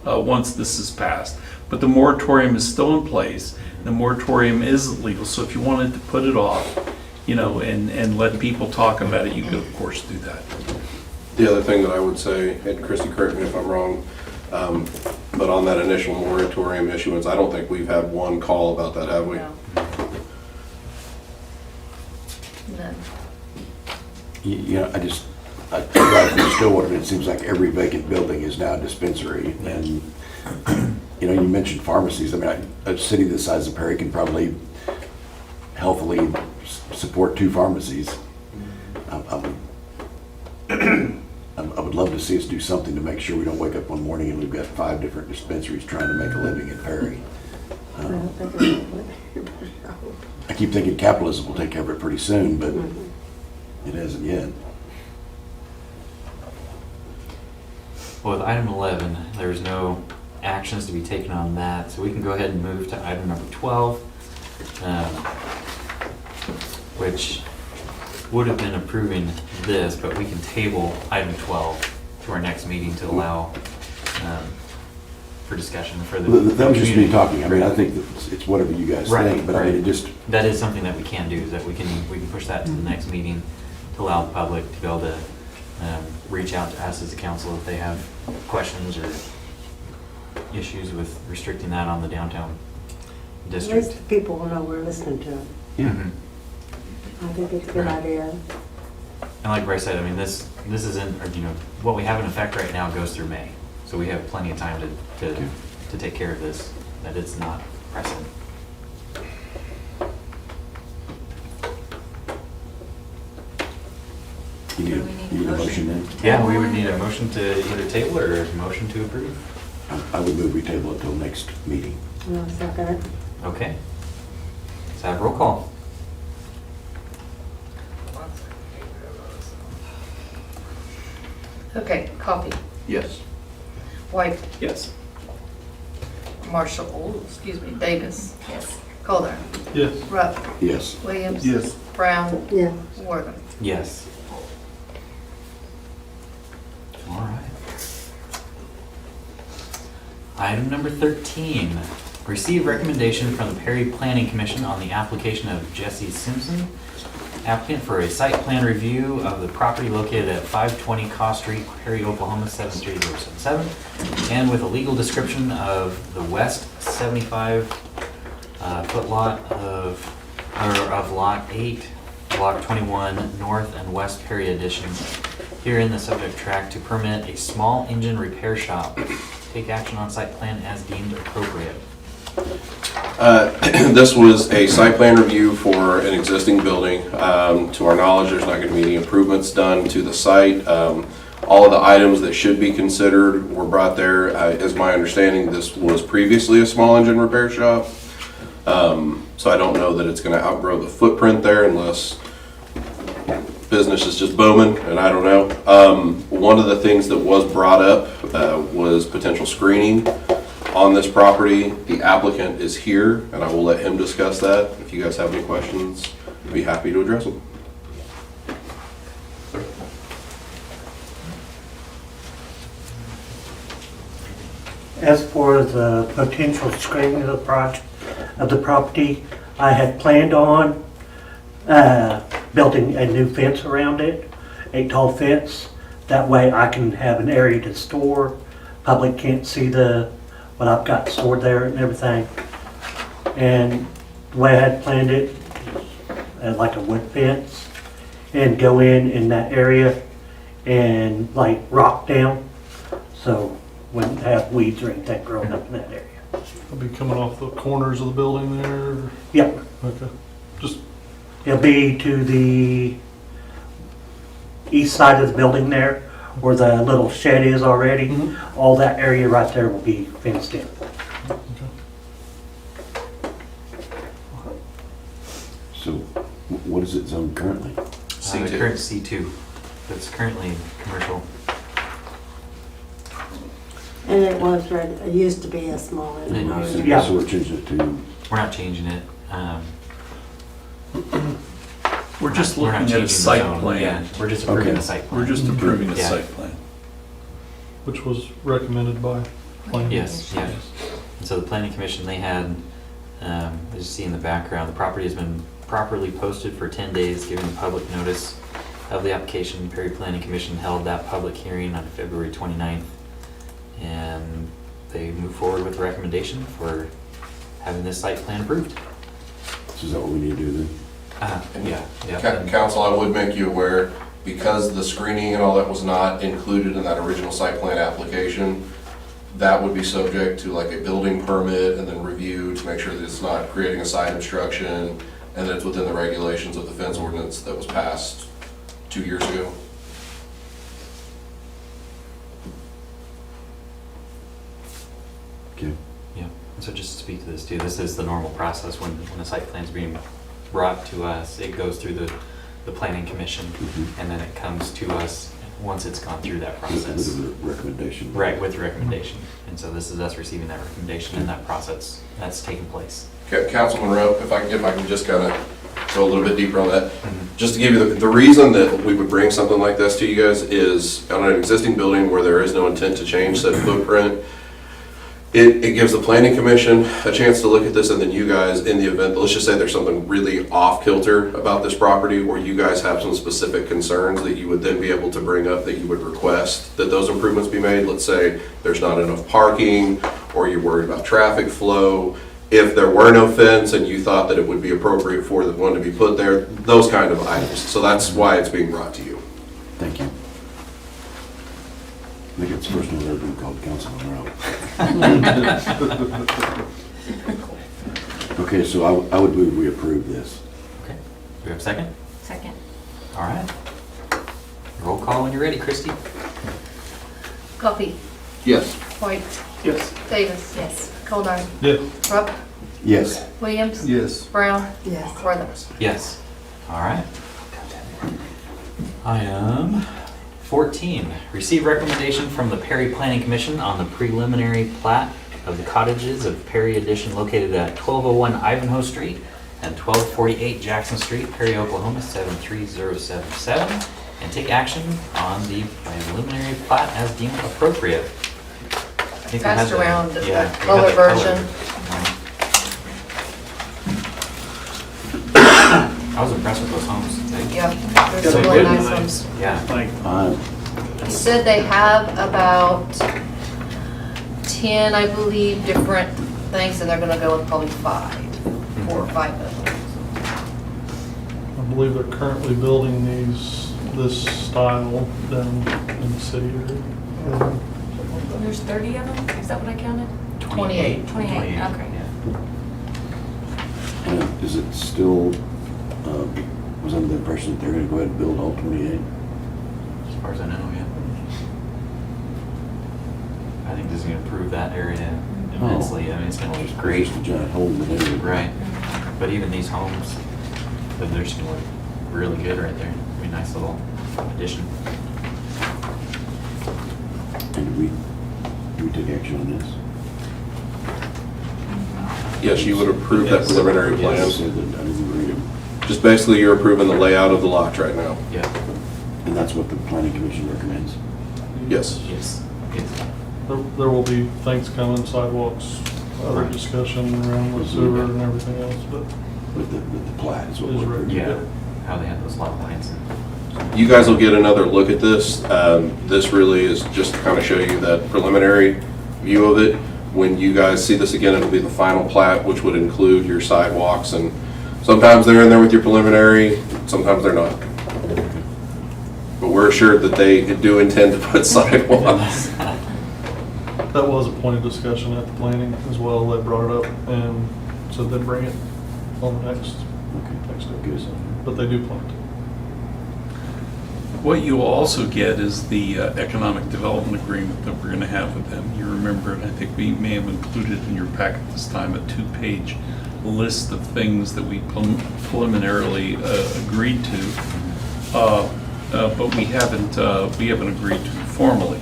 once this is passed. But the moratorium is still in place. The moratorium is legal, so if you wanted to put it off, you know, and let people talk about it, you could, of course, do that. The other thing that I would say, and Christie, correct me if I'm wrong, but on that initial moratorium issuance, I don't think we've had one call about that, have we? No. None. You know, I drive through Stillwater, and it seems like every vacant building is now a dispensary. And, you know, you mentioned pharmacies. I mean, a city the size of Perry can probably healthily support 2 pharmacies. I would love to see us do something to make sure we don't wake up one morning and we've got 5 different dispensaries trying to make a living in Perry. I keep thinking capitalism will take care of it pretty soon, but it hasn't yet. Well, with item 11, there's no actions to be taken on that, so we can go ahead and move to item number 12, which would have been approving this, but we can table item 12 to our next meeting to allow for discussion for the. That was just me community. talking. I mean, I think that it's whatever you guys think, but I mean, it just, That is something that we can do, is that we can push that to the next meeting to allow the public to be able to reach out to us as a council if they have questions or issues with restricting that on the downtown At district. least the people will know we're listening to them. Mhm. I think it's a good Right. idea. And like Bryce said, I mean, this isn't, or, you know, what we have in effect right now goes through May. So we have plenty of time to take care of this, that it's not pressing. you need, Do we need a you need a motion motion? then? Yeah, we would need a motion to either table or a motion to approve. I would move we table it till next meeting. And I'll second it. Okay. Let's have roll call. Okay, Coffee, Yes. White, Yes. Marshall, oh, excuse me, Davis. Yes. Calder, Yes. Rupp, Yes. Williams. Yes. Brown, Yeah. Worthing. Yes. All right. Item number 13, receive recommendation from the Perry Planning Commission on the application of Jesse Simpson, applicant for a site plan review of the property located at 520 Caw Street, Perry, Oklahoma 73077, and with a legal description of the west 75 foot lot of Lot 8, Block 21, North and West Perry additions. Herein the subject tract to permit a small engine repair shop. Take action on site plan as deemed appropriate. This was a site plan review for an existing building. To our knowledge, there's not going to be any improvements done to the site. All of the items that should be considered were brought there. Is my understanding this was previously a small engine repair shop. So I don't know that it's going to outgrow the footprint there unless business is just booming, and I don't know. One of the things that was brought up was potential screening on this property. The applicant is here, and I will let him discuss that. If you guys have any questions, I'd be happy to address them. As for the potential screening of the property, I had planned on building a new fence around it, a tall fence. That way I can have an area to store. Public can't see what I've got stored there and everything. And the way I had planned it, like a wood fence, and go in that area and like rock down, so wouldn't have weeds or anything growing up in that area. I'll be coming off the corners of the building there. Yep, Okay. Just, it'll be to the east side of the building there, where the little shed is already, all that area right there will be fenced in. So what is it zoned currently? The current C2, that's currently commercial. And it was ready, it used to be a small It one. used to be. Yeah. So we're changing it to, We're not changing it. We're just We're not looking at changing a the site zone. plan. Yeah, we're just approving Okay. the site plan. We're just approving a Yeah. site plan. Which was recommended by planning. Yes, yeah. And so the planning commission, they had, as you see in the background, the property has been properly posted for 10 days, giving the public notice of the application. Perry Planning Commission held that public hearing on February 29th. And they moved forward with a recommendation for having this site plan approved. so is that what we need to do then? Yeah. Council, I would make you aware, because the screening and all that was not included in that original site plan application, that would be subject to like a building permit and then review to make sure that it's not creating a site obstruction and that it's within the regulations of the fence ordinance that was passed 2 years ago. Okay. Yeah, and so just to speak to this too, this is the normal process when a site plan's being brought to us. It goes through the planning commission and then it comes to us once it's gone through that process. With the recommendation. Right, with the recommendation. And so this is us receiving that recommendation and that process that's taken place. Councilman Rowe, if I can just kind of go a little bit deeper on that. Just to give you the reason that we would bring something like this to you guys is on an existing building where there is no intent to change that footprint, it gives the planning commission a chance to look at this, and then you guys, in the event, let's just say there's something really off kilter about this property where you guys have some specific concerns that you would then be able to bring up, that you would request that those improvements be made. Let's say there's not enough parking, or you're worried about traffic flow. If there were no fence and you thought that it would be appropriate for the one to be put there, those kind of items. So that's why it's being brought to you. Thank you. I think it's the first one I've ever been called Councilman Rowe. Okay, so I would move we approve this. Okay, do we have a second? Second. All right. Roll call when you're ready, Christie. Coffee, Yes. White, Yes. Davis. Yes. Goldar. Yeah. Rupp, Yes. Williams. Yes. Brown. Yes. Worthing. Yes. All right. Item 14, receive recommendation from the Perry Planning Commission on the preliminary plat of the cottages of Perry Addition located at 1201 Ivanhoe Street and 1248 Jackson Street, Perry, Oklahoma 73077, and take action on the preliminary plat as deemed appropriate. I think we had Passed the- around the yeah, we had color the color. version. I was impressed with those homes. Yeah, there's So some really good. nice ones. Yeah. He said they have about 10, I believe, different things, and they're gonna go with probably 4 or 5 of them. I believe they're currently building this style down in the city area. There's 30 of them? Is that what I counted? 28. 28, okay. And is it still, was under the impression that they're gonna go ahead and build all 28? As far as I know, yeah. I think this is gonna improve that area immensely. I mean, it's gonna look great. Just a giant hole in the neighborhood. Right. But even these homes, they're just gonna look really good right there. Be a nice little addition. And do we take action on this? Yes, you would approve that preliminary plan. I said that I didn't read them. Just basically, you're approving the layout of the lots right now. Yeah. And that's what the planning commission recommends? Yes. Yes. Yes. There will be things coming, sidewalks, other Right. discussion around the sewer and everything else, but With the plat is what Is we're. right. Yeah. How they have those lot lines. You guys will get another look at this. This really is just to kind of show you that preliminary view of it. When you guys see this again, it'll be the final plat, which would include your sidewalks, and sometimes they're in there with your preliminary, sometimes they're not. But we're assured that they do intend to put sidewalks. that was a point of discussion at the planning as well. They brought it up and said they'd bring it on the next Okay. step. But they do plan to. What you will also get is the economic development agreement that we're going to have with them. You remember, and I think we may have included in your packet this time, a 2-page list of things that we preliminarily agreed to, but we haven't agreed to formally.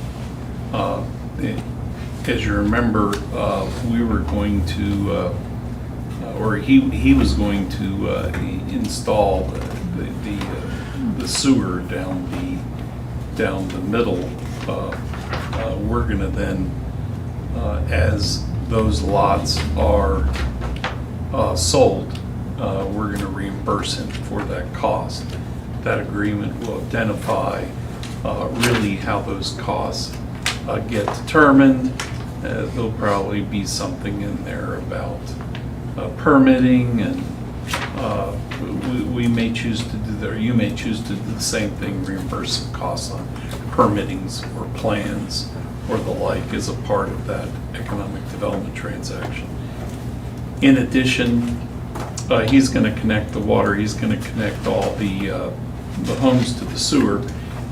As you remember, we were going to, or he was going to install the sewer down the middle. We're gonna then, as those lots are sold, we're gonna reimburse him for that cost. That agreement will identify really how those costs get determined. There'll probably be something in there about permitting, and we may choose to do that, or you may choose to do the same thing, reimburse some costs on permittings or plans or the like as a part of that economic development transaction. In addition, he's going to connect the water, he's going to connect all the homes to the sewer,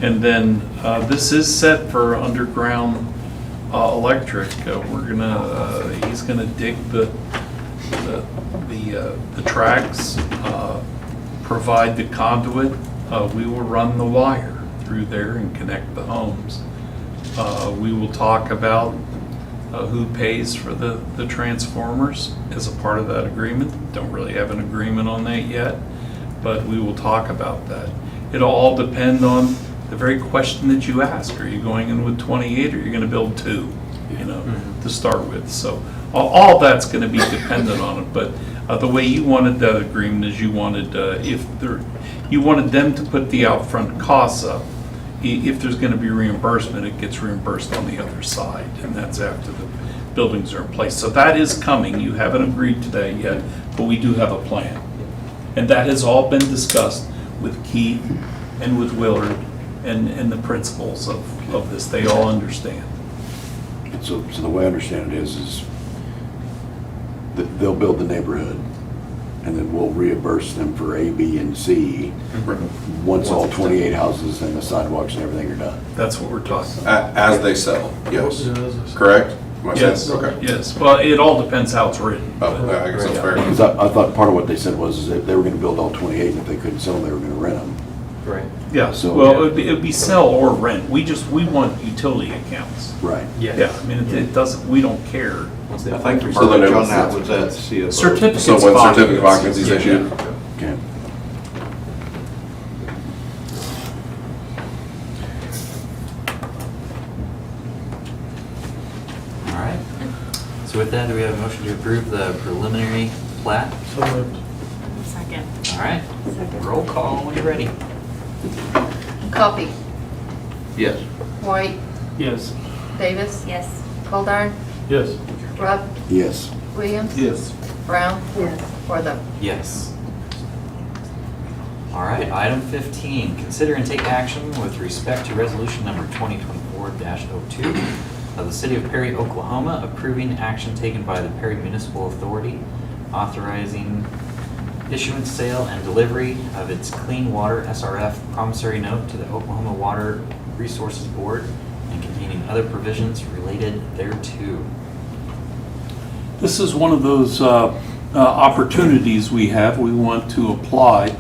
and then this is set for underground electric. He's gonna dig the tracks, provide the conduit. We will run the wire through there and connect the homes. We will talk about who pays for the transformers as a part of that agreement. Don't really have an agreement on that yet, but we will talk about that. It'll all depend on the very question that you ask. Are you going in with 28, or are you going to build 2, to start with? So all that's going to be dependent on it. But the way you wanted that agreement is you wanted you wanted them to put the upfront costs up. If there's going to be reimbursement, it gets reimbursed on the other side, and that's after the buildings are in place. So that is coming. You haven't agreed to that yet, but we do have a plan. And that has all been discussed with Keith and with Willard and the principals of this. They all understand. So the way I understand it is that they'll build the neighborhood, and then we'll reimburse them for A, B, and C once all 28 houses and the sidewalks and everything are done. That's what we're talking about. As they sell, yes. Correct? Am I saying- Yes, Okay. yes. Well, it all depends how it's written. Oh, yeah, I guess that's fair. Because I thought part of what they said was that they were going to build all 28, and if they couldn't sell them, they were going to rent them. Right. Yeah, So- well, it'd be sell or rent. We want utility accounts. Right. Yeah, I mean, it doesn't, we don't care. Once they I think the So then verbiage it on was- that was at CFO. Certificates So of when occupancy. certificate of occupancy is Yeah. issued? Okay. All right. So with that, do we have a motion to approve the preliminary plat? So moved. Second. All right. Roll call when you're ready. Coffee, Yes. White, Yes. Davis, Yes. Goldar, Yes. Rupp, Yes. Williams. Yes. Brown, Yes. Wortham. Yes. All right, item 15, consider and take action with respect to resolution number 2024-02 of the City of Perry, Oklahoma, approving action taken by the Perry Municipal Authority, authorizing issuance, sale, and delivery of its Clean Water SRF promissory note to the Oklahoma Water Resources Board and containing other provisions related thereto. This is one of those opportunities we have. We want to apply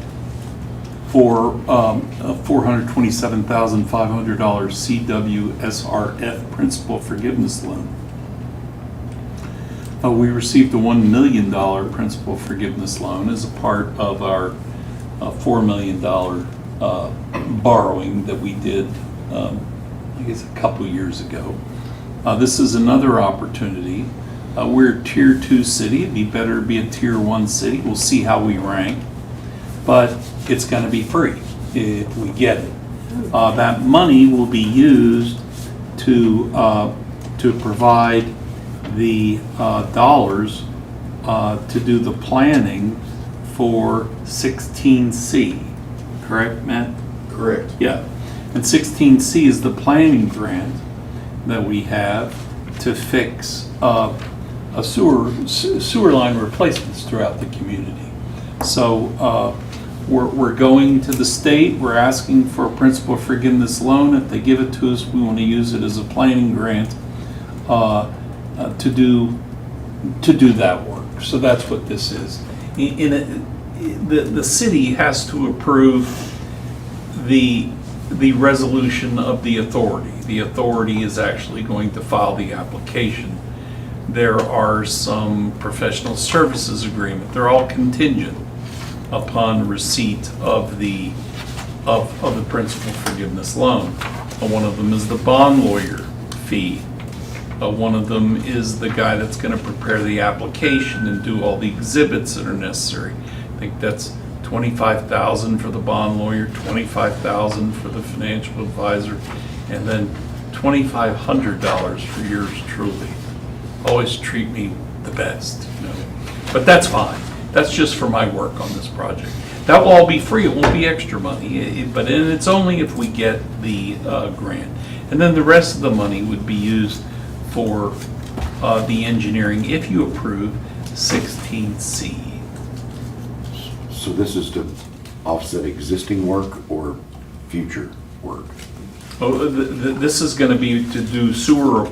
for a $427,500 CWSRF principal forgiveness loan. We received a $1 million principal forgiveness loan as a part of our $4 million borrowing that we did, I guess, a couple years ago. This is another opportunity. We're a Tier 2 city. It'd be better to be a Tier 1 city. We'll see how we rank. But it's going to be free if we get it. That money will be used to provide the dollars to do the planning for 16C. Correct, Matt? Correct. Yeah. And 16C is the planning grant that we have to fix a sewer line replacements throughout the community. So We're going to the state, we're asking for a principal forgiveness loan. If they give it to us, we want to use it as a planning grant to do that work. So that's what this is. The city has to approve the resolution of the authority. The authority is actually going to file the application. There are some professional services agreement. They're all contingent upon receipt of the principal forgiveness loan. One of them is the bond lawyer fee. One of them is the guy that's going to prepare the application and do all the exhibits that are necessary. I think that's $25,000 for the bond lawyer, $25,000 for the financial advisor, and then $2,500 for yours truly. Always treat me the best, you know. But that's fine. That's just for my work on this project. That will all be free. It won't be extra money, and it's only if we get the grant. And then the rest of the money would be used for the engineering if you approve 16C. So this is to offset existing work or future work? Oh, this is going to be to do sewer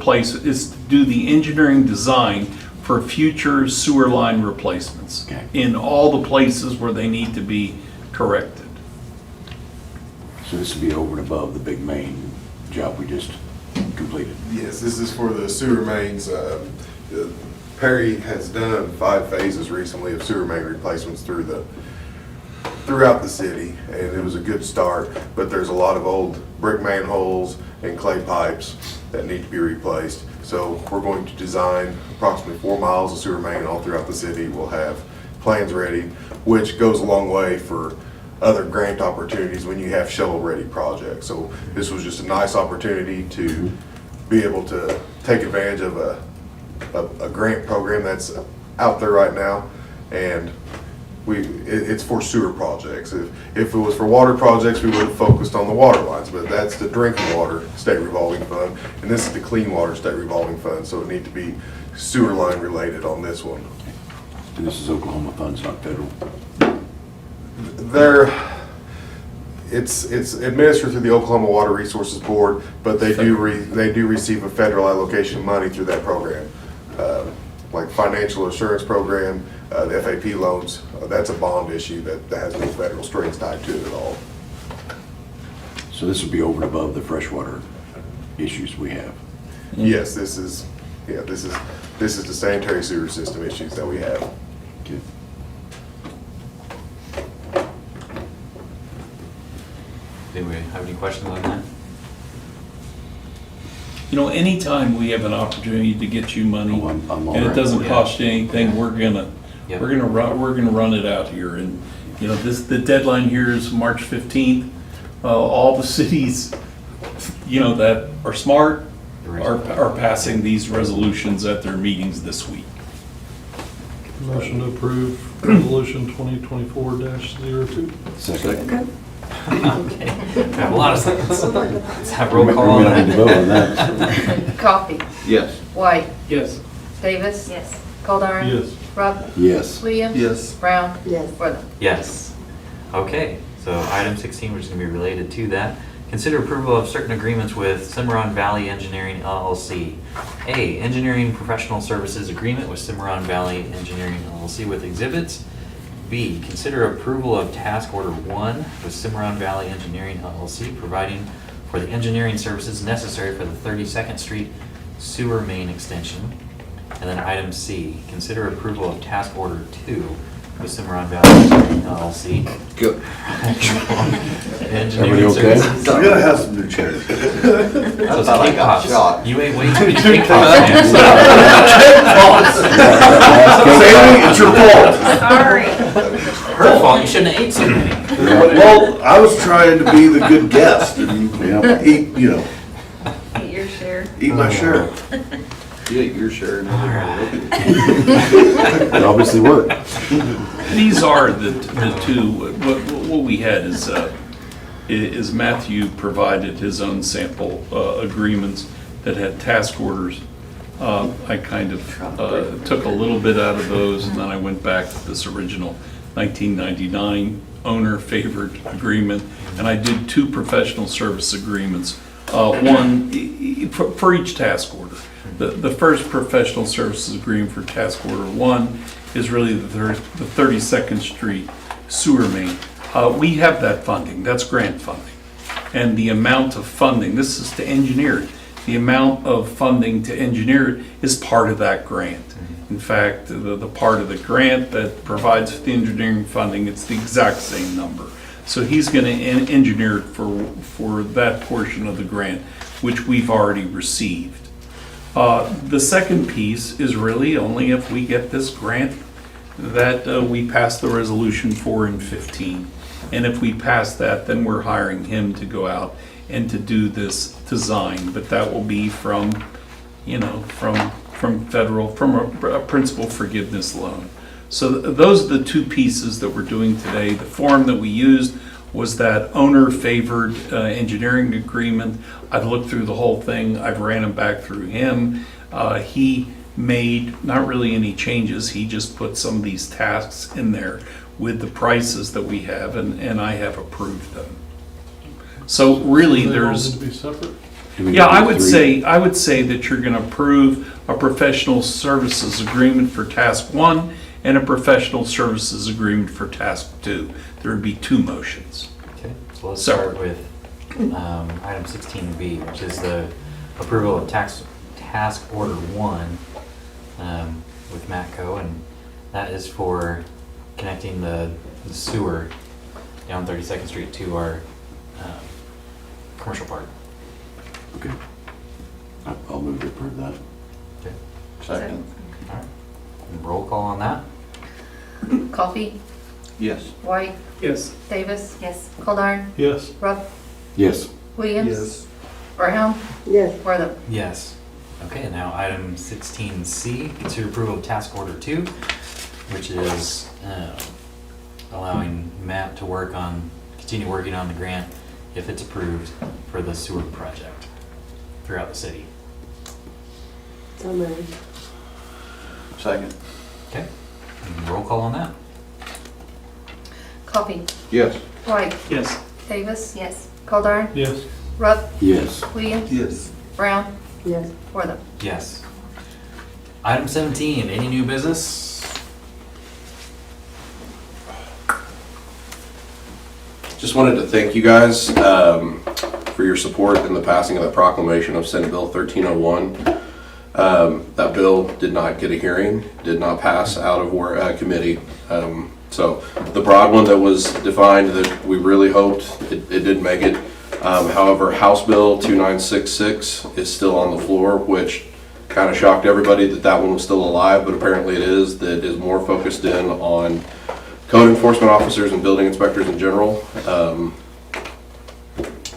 is to do the engineering design for future sewer line replacements in all the places where they need to be corrected. So this would be over and above the big main job we just completed? Yes, this is for the sewer mains. Perry has done 5 phases recently of sewer main replacements throughout the city, and it was a good start, but there's a lot of old brick manholes and clay pipes that need to be replaced. So we're going to design approximately 4 miles of sewer main all throughout the city. We'll have plans ready, which goes a long way for other grant opportunities when you have shovel-ready projects. So this was just a nice opportunity to be able to take advantage of a grant program that's out there right now, and it's for sewer projects. If it was for water projects, we would have focused on the water lines, but that's the drinking water state revolving fund, and this is the clean water state revolving fund, so it need to be sewer line related on this one. And this is Oklahoma funds, not federal? It's administered through the Oklahoma Water Resources Board, but they do receive a federal allocation money through that program. Like financial assurance program, the FAP loans, that's a bond issue that has no federal strings tied to it at all. So this would be over and above the freshwater issues we have? Yes, this is the sanitary sewer system issues that we have. Okay. Anybody have any questions on that? You know, anytime we have an opportunity to get you money, Oh, I'm all and it right. doesn't Yeah. cost you anything, we're gonna run it out here. And, you know, the deadline here is March 15th. All the cities, you know, that are smart are passing these resolutions at their meetings this week. Motion to approve resolution 2024-02. Second. Okay, we have a lot of seconds. Let's have roll call We on don't need to that. vote on that. Coffee. Yes. White. Yes. Davis. Yes. Goldar. Yes. Rupp. Yes. Williams. Yes. Brown. Yes. Worthing. Yes. Okay, so item 16, which is going to be related to that. Consider approval of certain agreements with Cimarron Valley Engineering LLC. A, engineering professional services agreement with Cimarron Valley Engineering LLC with exhibits. B, consider approval of task order 1 with Cimarron Valley Engineering LLC, providing for the engineering services necessary for the 32nd Street sewer main extension. And then item C, consider approval of task order 2 with Cimarron Valley Engineering LLC. Good. Engineering Everybody okay? services. I'm gonna have some new chairs. So it's thought I cake got pops. shot. You ate way too many cake pops, man. Sammy, it's your fault. Sorry. Her fault, you shouldn't have ate so many. Well, I was trying to be the good guest and Yeah. eat, Eat your share. eat my share. You ate your share and It obviously worked. These are the two, what we had is Matthew provided his own sample agreements that had task orders. I kind of took a little bit out of those, and then I went back to this original 1999 owner favored agreement, and I did 2 professional service agreements. One for each task order. The first professional services agreement for task order 1 is really the 32nd Street sewer main. We have that funding, that's grant funding. And the amount of funding, this is to engineer it, the amount of funding to engineer it is part of that grant. In fact, the part of the grant that provides for the engineering funding, it's the exact same number. So he's gonna engineer it for that portion of the grant, which we've already received. The second piece is really only if we get this grant that we pass the resolution for in 15. And if we pass that, then we're hiring him to go out and to do this design. But that will be from federal, from a principal forgiveness loan. So those are the 2 pieces that we're doing today. The form that we used was that owner favored engineering agreement. I've looked through the whole thing. I've ran them back through him. He made not really any changes. He just put some of these tasks in there with the prices that we have, and I have approved them. So really, Do they all there's. need to be separate? Yeah, I would say that you're gonna approve a professional services agreement for task 1 and a professional services agreement for task 2. There would be 2 motions. Okay, so let's start with item 16B, which is the approval of task order 1 with Matco, and that is for connecting the sewer down 32nd Street to our commercial park. Okay. I'll move to approve that. Okay. Second. All right. And roll call on that. Coffee, Yes. White, Yes. Davis, Yes. Goldar, Yes. Rupp, Yes. Williams, Brown, Yes. Wortham. Yes. Okay, and now item 16C, consider approval of task order 2, which is allowing Matt to continue working on the grant if it's approved for the sewer project throughout the city. So moved. Second. Okay, and roll call on that. Coffee, Yes. White, Yes. Davis, Yes. Goldar, Yes. Rupp, Yes. Williams, Yes. Brown, Yes. Wortham. Yes. Item 17, any new business? Just wanted to thank you guys for your support in the passing of the proclamation of Senate Bill 1301. That bill did not get a hearing, did not pass out of committee. So the broad one that was defined that we really hoped, it did make it. However, House Bill 2966 is still on the floor, which kind of shocked everybody that one was still alive, but apparently it is. That is more focused in on code enforcement officers and building inspectors in general.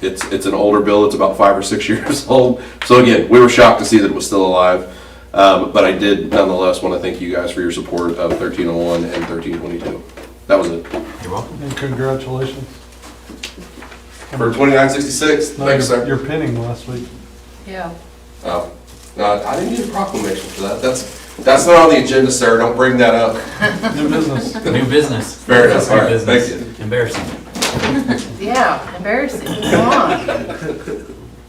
It's an older bill. It's about 5 or 6 years old. So again, we were shocked to see that it was still alive. But I did nonetheless want to thank you guys for your support of 1301 and 1322. That was it. You're welcome. And congratulations. For 2966, No, thanks, sir. your pinning last week. Yeah. Oh, no, I didn't need a proclamation for that. That's not on the agenda, sir. Don't bring that up. New business. New business. Fair enough. New All right, business. thank you. Embarrassing. Yeah, embarrassing. Come on.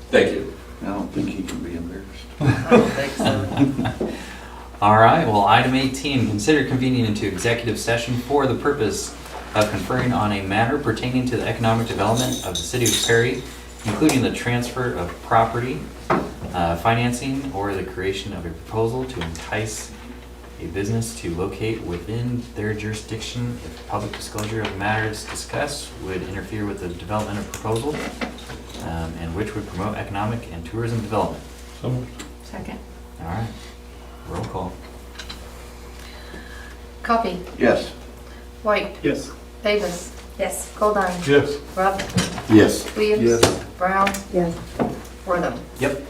Thank you. I don't think he can be embarrassed. I don't think so. All right, well, item 18, consider convening into executive session for the purpose of conferring on a matter pertaining to the economic development of the city of Perry, including the transfer of property, financing, or the creation of a proposal to entice a business to locate within their jurisdiction if public disclosure of matters discussed would interfere with the development of proposal, and which would promote economic and tourism development. So moved. Second. All right, roll call. Coffee, Yes. White, Yes. Davis, Yes. Goldar, Yes. Rupp, Yes. Williams, Yes. Brown, Yes. Wortham. Yep.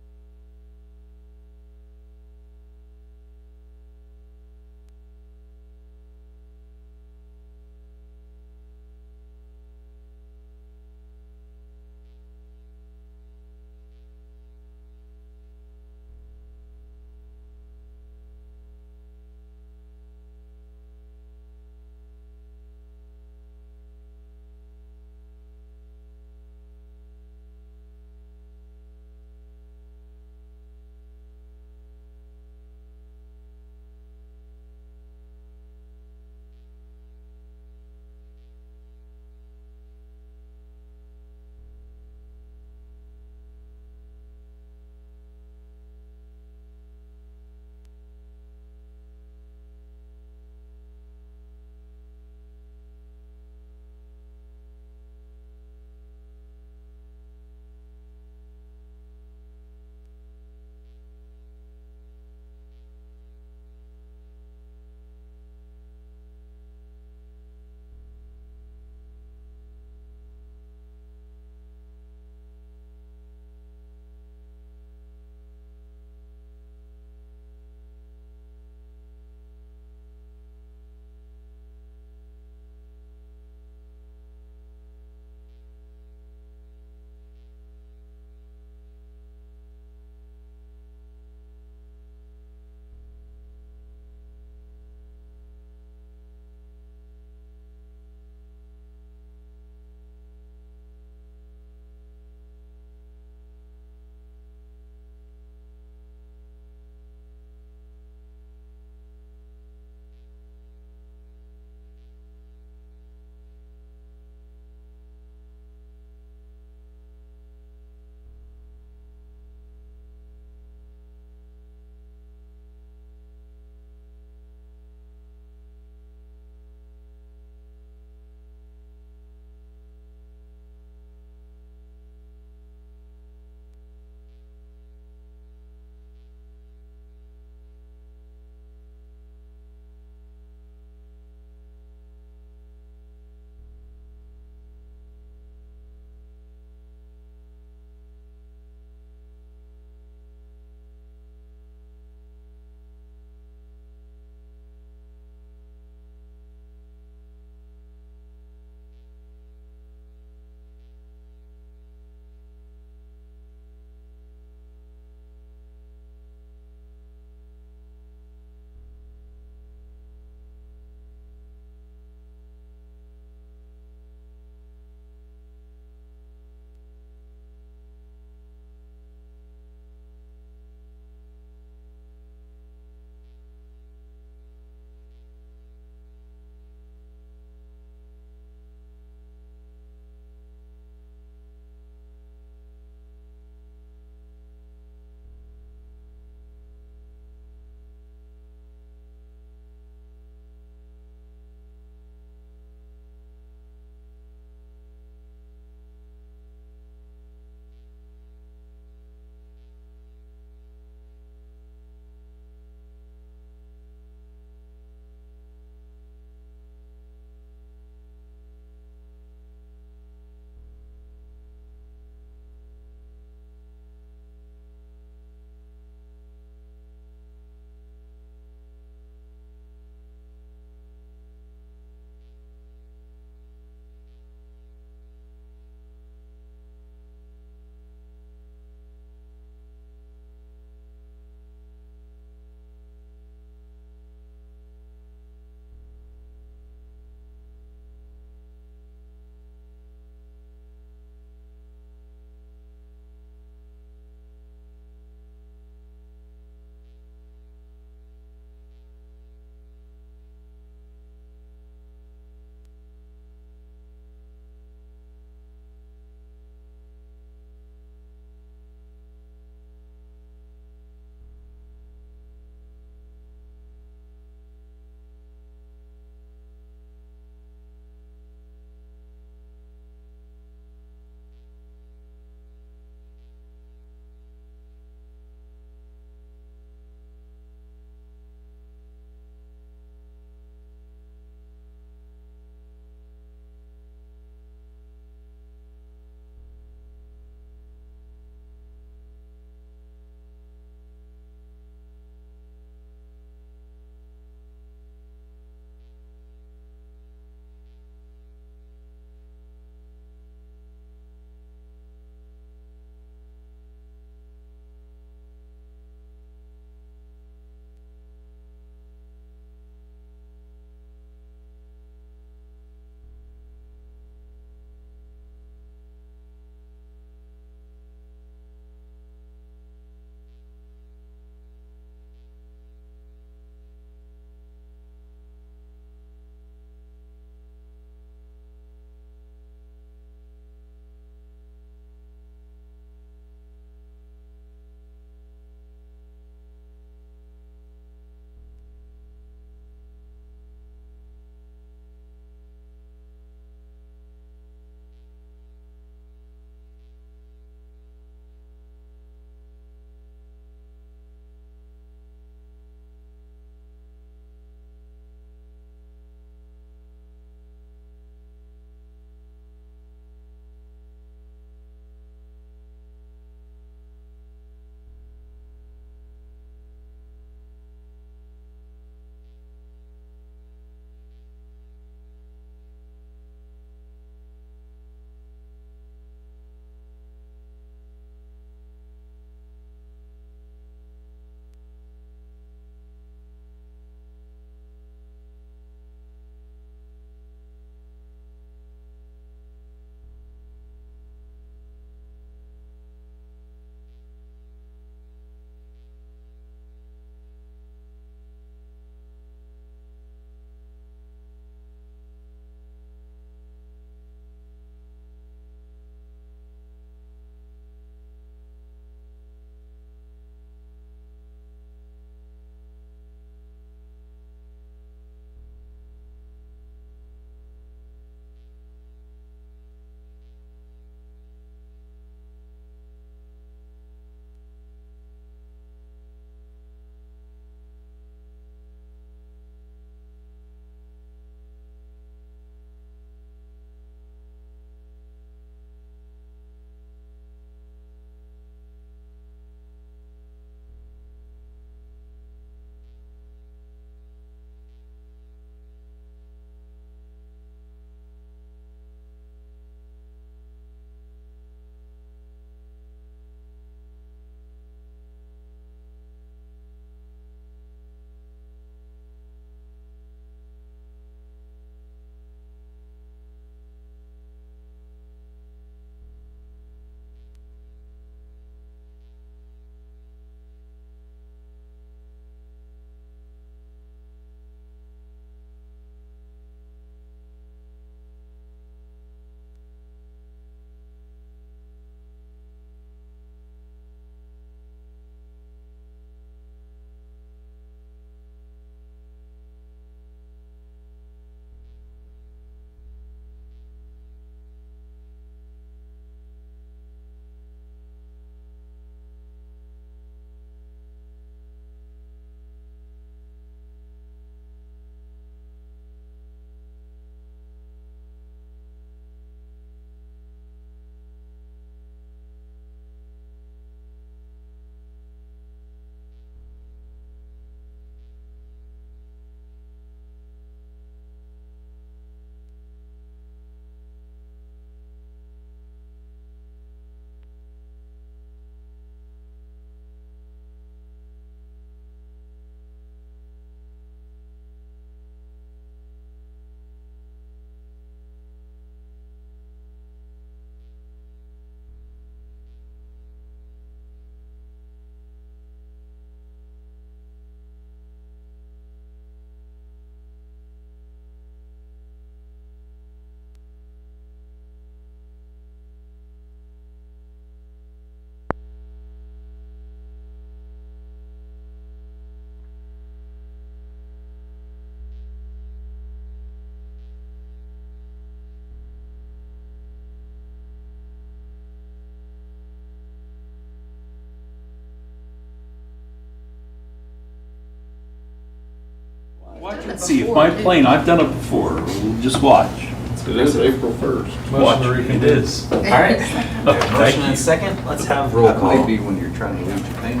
Done it See, if before, my too. plane, I've done it before, just watch. It is April 1st. Motion to It reconvene. is. All right. We have a Motion and a second. Let's have roll call. when you're trying to leave Japan.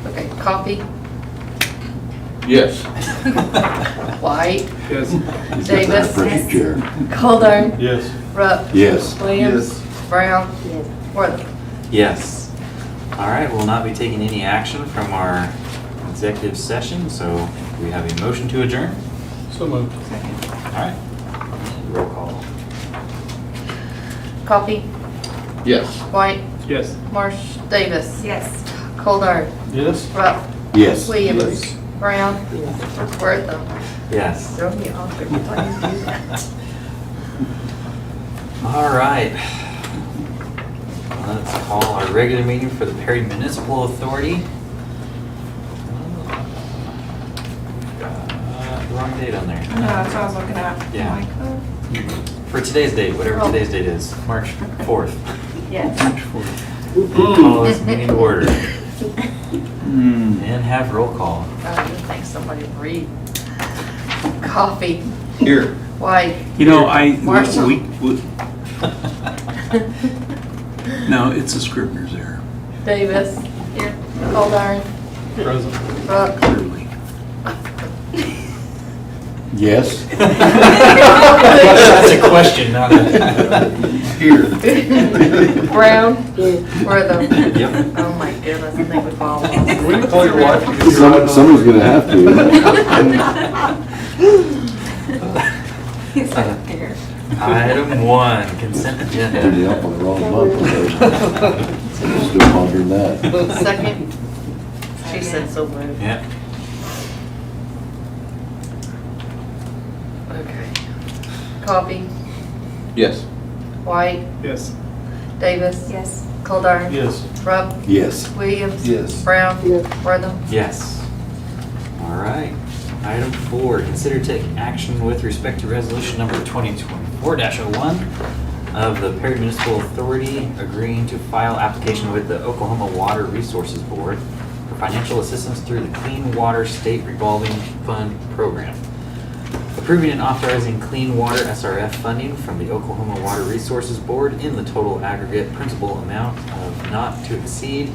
Okay, Coffee, Yes. White, Yes. He's got that Davis. pressure chair. Goldar, Yes. Rupp, Yes. Williams, Brown, Yes. Worthing. Yes. All right, we'll not be taking any action from our executive session, so we have a motion to adjourn. So moved. All right. Roll call. Coffee, Yes. White, Yes. Marsh, Davis, Yes. Goldar, Yes. Rupp, Yes. Williams, Brown, Worthing. Yes. Throw me off every time you do that. All right. Let's call our regular meeting for the Perry Municipal Authority. Wrong date on there. No, that's what I was looking at. Yeah. I'm like, oh. For today's date, whatever Oh. today's date is, March 4th. Yes. Call this meeting to order Hmm. and have roll call. Oh, you think somebody would read. Coffee, Here. White, You know, we- Marshall. no, it's a Scribner's error, Davis, here, Goldar, Present. Rupp, clearly. Yes. That's a question, not a. Here. Brown, Yes. Worthing. Yep. Oh my goodness, I think we follow. Will you call your wife to get your item? Somebody's gonna have to. He's like, here. Item 1, consent Turn agenda. you up on the wrong month. Still pondering that. Second, she said so moved. Yep. Okay. Coffee, Yes. White, Yes. Davis, Yes. Goldar, Yes. Rupp, Yes. Williams, Yes. Brown, Yes. Worthing. Yes. All right. Item 4, consider taking action with respect to resolution number 2024-01 of the Perry Municipal Authority agreeing to file application with the Oklahoma Water Resources Board for financial assistance through the Clean Water State Revolving Fund Program. Approving and authorizing clean water SRF funding from the Oklahoma Water Resources Board in the total aggregate principal amount of not to exceed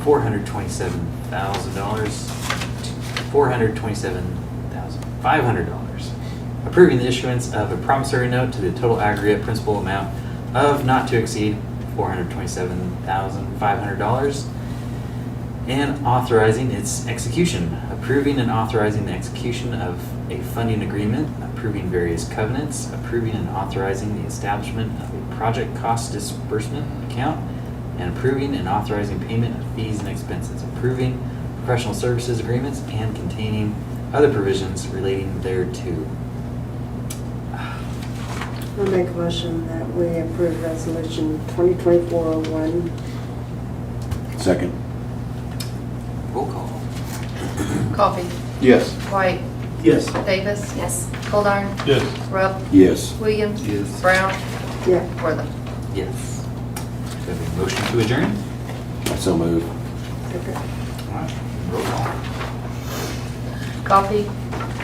$427,000 to $427,500. Approving the issuance of a promissory note to the total aggregate principal amount of not to exceed $427,500. And authorizing its execution, approving and authorizing the execution of a funding agreement, approving various covenants, approving and authorizing the establishment of a project cost disbursement account, and approving and authorizing payment of fees and expenses, approving professional services agreements, and containing other provisions relating thereto. I'll make a motion that we approve resolution 2024-01. Second. Roll call. Coffee, Yes. White, Yes. Davis, Yes. Goldar, Yes. Rupp, Yes. Williams, Yes. Brown, Yeah. Worthing. Yes. Do we have a motion to adjourn? So moved. Okay. All right. Roll call. Coffee,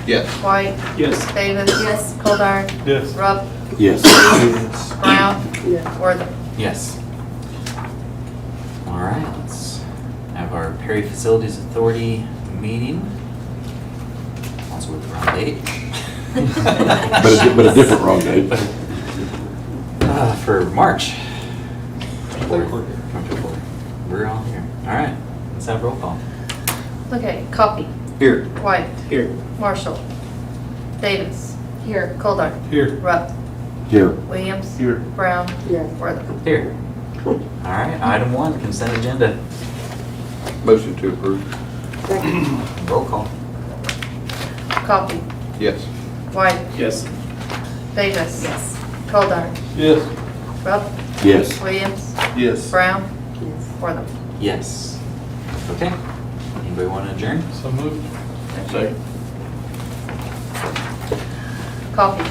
Yes. White, Yes. Davis, yes, Goldar, Yes. Rupp, Yes. Brown, Yeah. Worthing. Yes. All right, let's have our Perry Facilities Authority meeting. Also with the wrong date. But a different wrong date. For March. We're all here. All right, let's have roll call. Okay, Coffee, Here. White, Here. Marshall, Davis, Here. Goldar, Here. Rupp, Here. Williams, Here. Brown, Yes. Worthing. Here. All right, item 1, consent agenda. Motion to approve. Second. Roll call. Coffee, Yes. White, Yes. Davis, Yes. Yes. Goldar, Rupp, Yes. Williams, Yes. Brown, Yes. Worthing. Yes. Okay. Anybody want to adjourn? So moved. Second. Coffee,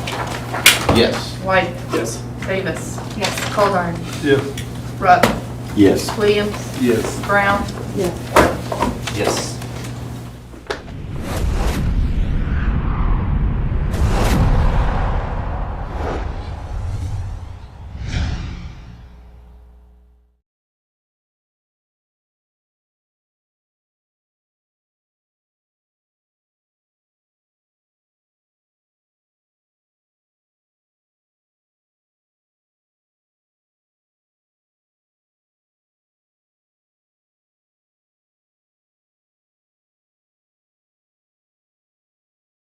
Yes. White, Yes. Davis, Yes. Goldar, Yes. Rupp, Yes. Williams, Yes. Brown, Yeah. Worthing. Yes.